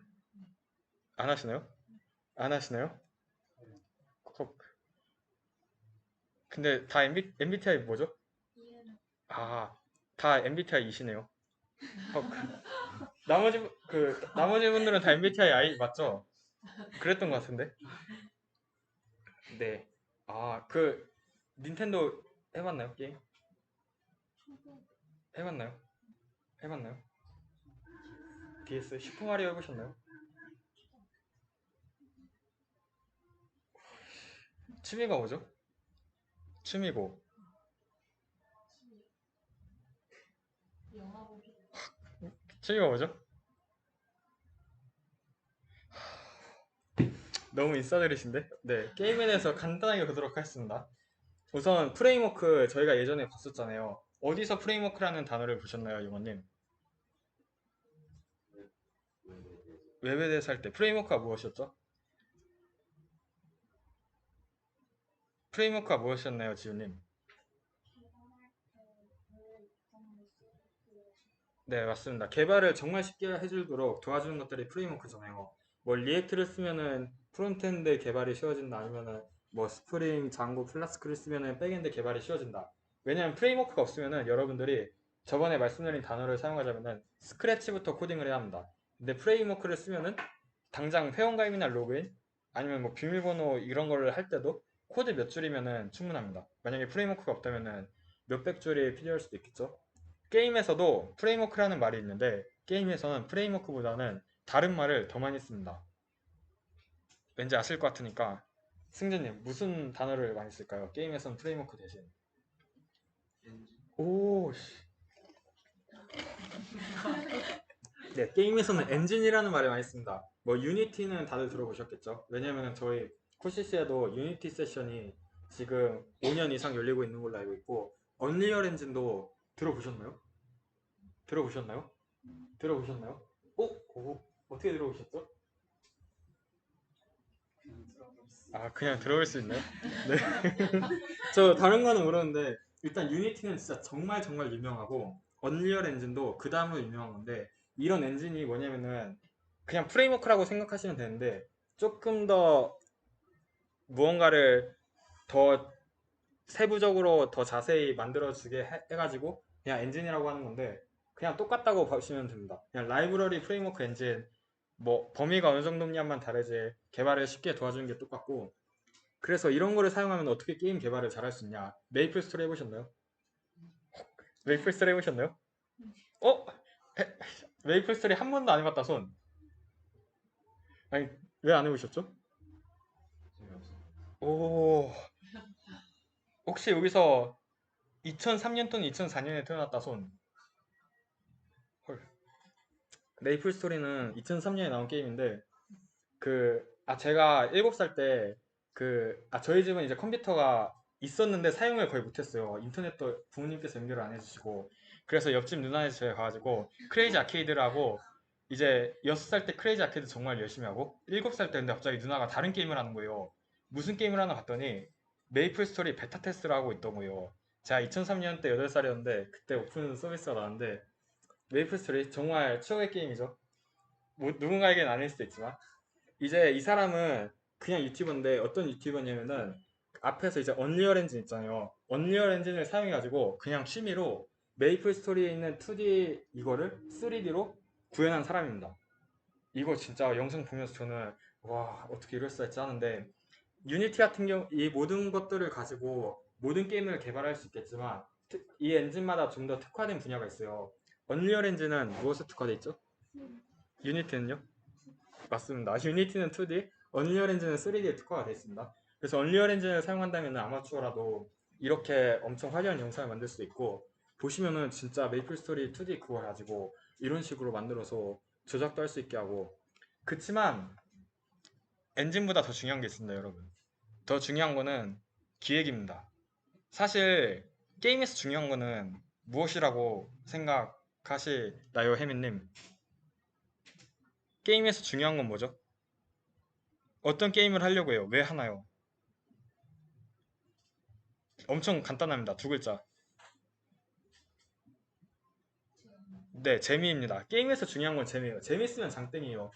안 하시나요? 안 하시나요? 헉. 근데 다 MBTI 뭐죠? 아, 다 MBTI이시네요. 나머지 분들은 다 MBTI I 맞죠? 그랬던 것 같은데. 네. 아, 닌텐도 해봤나요? 게임? 해봤나요? 해봤나요? DS 슈퍼마리오 해보셨나요? 취미가 뭐죠? 취미고. 영화 보기. 취미가 뭐죠? 너무 인싸들이신데? 네. 게임에 대해서 간단하게 보도록 하겠습니다. 우선 프레임워크 저희가 예전에 봤었잖아요. 어디서 프레임워크라는 단어를 보셨나요, 영원님? 웹에 대해서 할 때 프레임워크가 무엇이었죠? 프레임워크가 무엇이었나요, 지우님? 네, 맞습니다. 개발을 정말 쉽게 해주도록 도와주는 것들이 프레임워크잖아요. 뭐 리액트를 쓰면은 프론트엔드 개발이 쉬워진다, 아니면은 뭐 스프링, 장고, 플라스크를 쓰면은 백엔드 개발이 쉬워진다. 왜냐면 프레임워크가 없으면은 여러분들이 저번에 말씀드린 단어를 사용하자면은 스크래치부터 코딩을 해야 합니다. 근데 프레임워크를 쓰면은 당장 회원가입이나 로그인, 아니면 뭐 비밀번호 이런 거를 할 때도 코드 몇 줄이면은 충분합니다. 만약에 프레임워크가 없다면은 몇백 줄이 필요할 수도 있겠죠. 게임에서도 프레임워크라는 말이 있는데 게임에서는 프레임워크보다는 다른 말을 더 많이 씁니다. 왠지 아실 것 같으니까 승재님 무슨 단어를 많이 쓸까요? 게임에서는 프레임워크 대신. 엔진. 오, 네, 게임에서는 엔진이라는 말을 많이 씁니다. 뭐 유니티는 다들 들어보셨겠죠? 왜냐면 저희 코시시에도 유니티 세션이 지금 5년 이상 열리고 있는 걸로 알고 있고 언리얼 엔진도 들어보셨나요? 들어보셨나요? 들어보셨나요? 어떻게 들어보셨죠? 그냥 들어볼 수 있나요? 네. 저 다른 거는 모르는데 일단 유니티는 진짜 정말 정말 유명하고 언리얼 엔진도 그 다음으로 유명한 건데 이런 엔진이 뭐냐면은 그냥 프레임워크라고 생각하시면 되는데 조금 더 무언가를 더 세부적으로 더 자세히 만들어주게 해가지고 그냥 엔진이라고 하는 건데 그냥 똑같다고 보시면 됩니다. 그냥 라이브러리 프레임워크 엔진 뭐 범위가 어느 정도냐만 다르지 개발을 쉽게 도와주는 게 똑같고 그래서 이런 거를 사용하면 어떻게 게임 개발을 잘할 수 있냐. 메이플 스토리 해보셨나요? 메이플 스토리 해보셨나요? 어? 메이플 스토리 한 번도 안 해봤다 손. 아니 왜 안 해보셨죠? 재미없어. 오, 혹시 여기서 2003년 또는 2004년에 태어났다 손. 헐. 메이플 스토리는 2003년에 나온 게임인데 제가 7살 때 저희 집은 이제 컴퓨터가 있었는데 사용을 거의 못했어요. 인터넷도 부모님께서 연결을 안 해주시고 그래서 옆집 누나네 집에 가가지고 크레이지 아케이드라고 이제 6살 때 크레이지 아케이드 정말 열심히 하고 7살 때 근데 갑자기 누나가 다른 게임을 하는 거예요. 무슨 게임을 하나 봤더니 메이플 스토리 베타 테스트를 하고 있던 거예요. 제가 2003년 때 8살이었는데 그때 오픈 서비스가 나왔는데 메이플 스토리 정말 추억의 게임이죠. 뭐, 누군가에겐 아닐 수도 있지만 이제 이 사람은 그냥 유튜버인데 어떤 유튜버냐면은 앞에서 이제 언리얼 엔진 있잖아요. 언리얼 엔진을 사용해가지고 그냥 취미로 메이플 스토리에 있는 2D 이거를 3D로 구현한 사람입니다. 이거 진짜 영상 보면서 저는 와 어떻게 이럴 수가 있지 하는데 유니티 같은 경우 이 모든 것들을 가지고 모든 게임을 개발할 수 있겠지만 이 엔진마다 좀 더 특화된 분야가 있어요. 언리얼 엔진은 무엇에 특화돼 있죠? 유니티는요? 맞습니다. 유니티는 2D, 언리얼 엔진은 3D에 특화가 되어 있습니다. 그래서 언리얼 엔진을 사용한다면 아마추어라도 이렇게 엄청 화려한 영상을 만들 수 있고 보시면은 진짜 메이플 스토리 2D 그거 가지고 이런 식으로 만들어서 조작도 할 수 있게 하고 그치만 엔진보다 더 중요한 게 있습니다, 여러분. 더 중요한 거는 기획입니다. 사실 게임에서 중요한 거는 무엇이라고 생각하시나요, 혜민님? 게임에서 중요한 건 뭐죠? 어떤 게임을 하려고 해요? 왜 하나요? 엄청 간단합니다. 두 글자. 네, 재미입니다. 게임에서 중요한 건 재미예요. 재밌으면 장땡이에요.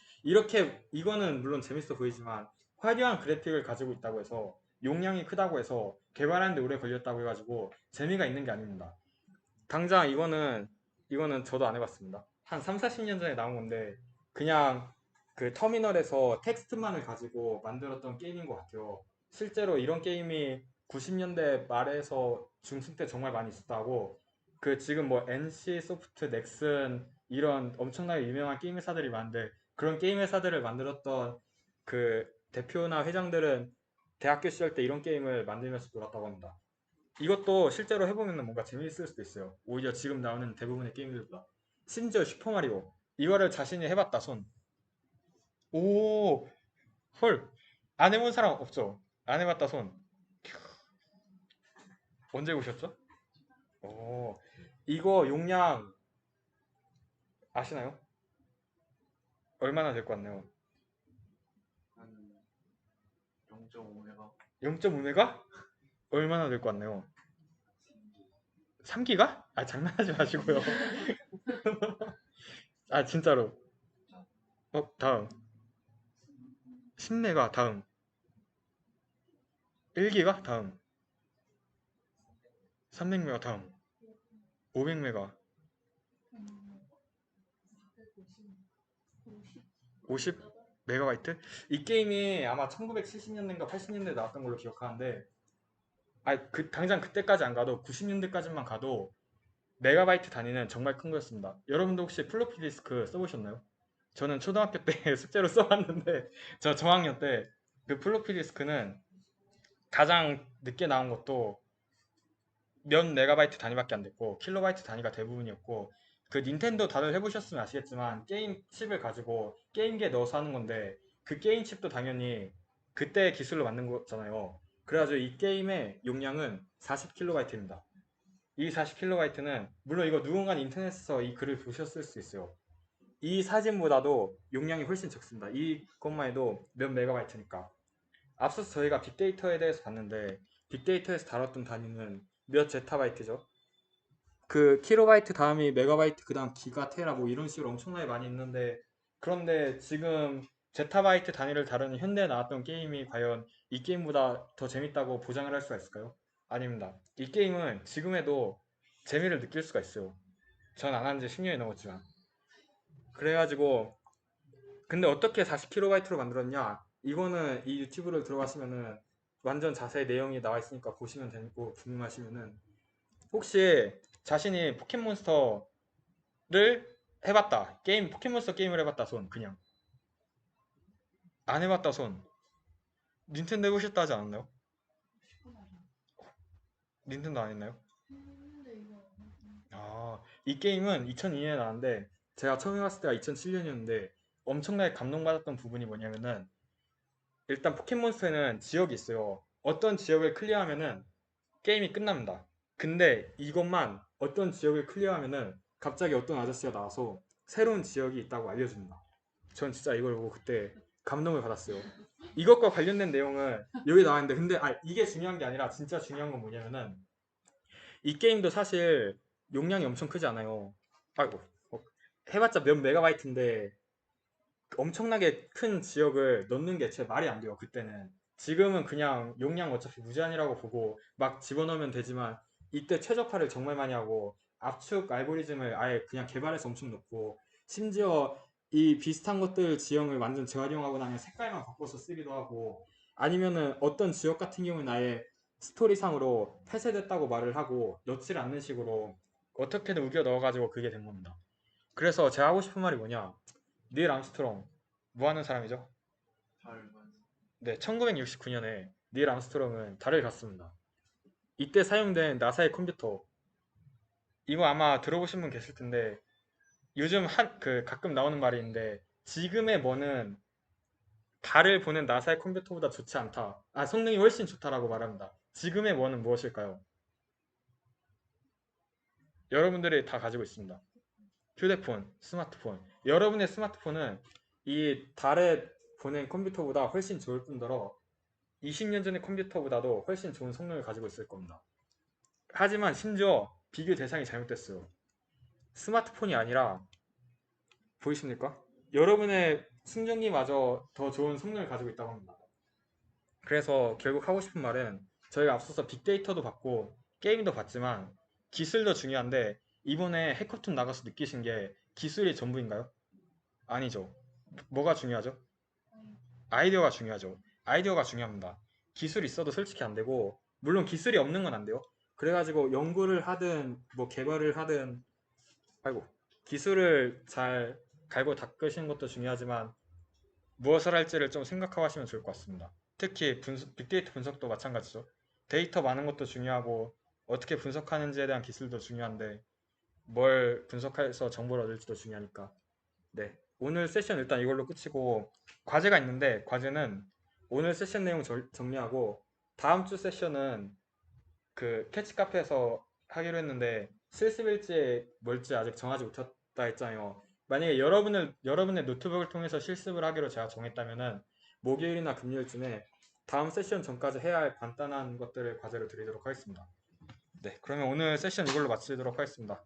이거는 물론 재밌어 보이지만 화려한 그래픽을 가지고 있다고 해서 용량이 크다고 해서 개발하는데 오래 걸렸다고 해가지고 재미가 있는 게 아닙니다. 당장 이거는 저도 안 해봤습니다. 한 3, 40년 전에 나온 건데 그냥 그 터미널에서 텍스트만을 가지고 만들었던 게임인 것 같아요. 실제로 이런 게임이 90년대 말에서 중순 때 정말 많이 있었다고 지금 뭐 NC 소프트, 넥슨 이런 엄청나게 유명한 게임 회사들이 많은데 그런 게임 회사들을 만들었던 그 대표나 회장들은 대학교 시절 때 이런 게임을 만들면서 놀았다고 합니다. 이것도 실제로 해보면 뭔가 재미있을 수도 있어요. 오히려 지금 나오는 대부분의 게임들보다. 심지어 슈퍼마리오. 이거를 자신이 해봤다, 손. 오, 헐. 안 해본 사람 없죠? 안 해봤다, 손. 언제 오셨죠? 오, 이거 용량 아시나요? 얼마나 될 것 같나요? 한 0.5메가 0.5메가? 얼마나 될 것 같나요? 3기가? 아 장난하지 마시고요. 아 진짜로. 다음 10메가 다음 1기가 다음 300메가 다음 500메가 50 메가바이트? 이 게임이 아마 1970년대인가 80년대에 나왔던 걸로 기억하는데 당장 그때까지 안 가도 90년대까지만 가도 메가바이트 단위는 정말 큰 거였습니다. 여러분도 혹시 플로피 디스크 써보셨나요? 저는 초등학교 때 숙제로 써봤는데 저 저학년 때 그 플로피 디스크는 가장 늦게 나온 것도 몇 메가바이트 단위밖에 안 됐고 킬로바이트 단위가 대부분이었고 그 닌텐도 다들 해보셨으면 아시겠지만 게임 칩을 가지고 게임기에 넣어서 하는 건데 그 게임 칩도 당연히 그때 기술로 만든 거잖아요. 그래가지고 이 게임의 용량은 40킬로바이트입니다. 이 40킬로바이트는 물론 이거 누군가 인터넷에서 이 글을 보셨을 수 있어요. 이 사진보다도 용량이 훨씬 적습니다. 이것만 해도 몇 메가바이트니까. 앞서서 저희가 빅데이터에 대해서 봤는데 빅데이터에서 다뤘던 단위는 몇 제타바이트죠? 그 킬로바이트 다음이 메가바이트 그다음 기가 테라 뭐 이런 식으로 엄청나게 많이 있는데 그런데 지금 제타바이트 단위를 다루는 현대에 나왔던 게임이 과연 이 게임보다 더 재밌다고 보장을 할 수가 있을까요? 아닙니다. 이 게임은 지금에도 재미를 느낄 수가 있어요. 전 안 한 지 10년이 넘었지만. 그래가지고 근데 어떻게 40kB로 만들었냐? 이거는 이 유튜브를 들어가시면은 완전 자세히 내용이 나와 있으니까 보시면 되고 궁금하시면은 혹시 자신이 포켓몬스터를 해봤다. 포켓몬스터 게임을 해봤다 손 그냥 안 해봤다 손 닌텐도 해보셨다 하지 않았나요? 닌텐도 안 했나요? 이 게임은 2002년에 나왔는데 제가 처음 해봤을 때가 2007년이었는데 엄청나게 감동받았던 부분이 뭐냐면은 일단 포켓몬스터에는 지역이 있어요. 어떤 지역을 클리어하면은 게임이 끝납니다. 근데 이것만 어떤 지역을 클리어하면은 갑자기 어떤 아저씨가 나와서 새로운 지역이 있다고 알려줍니다. 전 진짜 이걸 보고 그때 감동을 받았어요. 이것과 관련된 내용은 여기 나와 있는데 근데 이게 중요한 게 아니라 진짜 중요한 건 뭐냐면은 이 게임도 사실 용량이 엄청 크지 않아요. 아이고 해봤자 몇 메가바이트인데 엄청나게 큰 지역을 넣는 게 제 말이 안 돼요. 그때는 지금은 그냥 용량 어차피 무제한이라고 보고 막 집어넣으면 되지만 이때 최적화를 정말 많이 하고 압축 알고리즘을 아예 그냥 개발해서 엄청 넣고 심지어 이 비슷한 것들 지형을 완전 재활용하고 나면 색깔만 바꿔서 쓰기도 하고 아니면은 어떤 지역 같은 경우는 아예 스토리상으로 폐쇄됐다고 말을 하고 넣지를 않는 식으로 어떻게든 우겨 넣어가지고 그게 된 겁니다. 그래서 제가 하고 싶은 말이 뭐냐, 닐 암스트롱 뭐 하는 사람이죠? 달만 네, 1969년에 닐 암스트롱은 달을 갔습니다. 이때 사용된 나사의 컴퓨터 이거 아마 들어보신 분 계실 텐데 요즘 가끔 나오는 말이 있는데 지금의 뭐는 달을 보는 나사의 컴퓨터보다 좋지 않다. 성능이 훨씬 좋다라고 말합니다. 지금의 뭐는 무엇일까요? 여러분들이 다 가지고 있습니다. 휴대폰, 스마트폰. 여러분의 스마트폰은 이 달에 보낸 컴퓨터보다 훨씬 좋을 뿐더러 20년 전의 컴퓨터보다도 훨씬 좋은 성능을 가지고 있을 겁니다. 하지만 심지어 비교 대상이 잘못됐어요. 스마트폰이 아니라 보이십니까? 여러분의 충전기마저 더 좋은 성능을 가지고 있다고 합니다. 그래서 결국 하고 싶은 말은 저희가 앞서서 빅데이터도 봤고 게임도 봤지만 기술도 중요한데 이번에 해커톤 나가서 느끼신 게 기술이 전부인가요? 아니죠. 뭐가 중요하죠? 아이디어가 중요하죠. 아이디어가 중요합니다. 기술이 있어도 솔직히 안 되고 물론 기술이 없는 건 안 돼요. 그래가지고 연구를 하든 뭐 개발을 하든 기술을 잘 갈고 닦으시는 것도 중요하지만 무엇을 할지를 좀 생각하고 하시면 좋을 것 같습니다. 특히 빅데이터 분석도 마찬가지죠. 데이터 많은 것도 중요하고 어떻게 분석하는지에 대한 기술도 중요한데 뭘 분석해서 정보를 얻을지도 중요하니까. 네, 오늘 세션 일단 이걸로 끝이고 과제가 있는데 과제는 오늘 세션 내용 정리하고 다음 주 세션은 그 캐치 카페에서 하기로 했는데 실습일지 뭘지 아직 정하지 못했다 했잖아요. 만약에 여러분의 노트북을 통해서 실습을 하기로 제가 정했다면은 목요일이나 금요일쯤에 다음 세션 전까지 해야 할 간단한 것들을 과제로 드리도록 하겠습니다. 네, 그러면 오늘 세션 이걸로 마치도록 하겠습니다.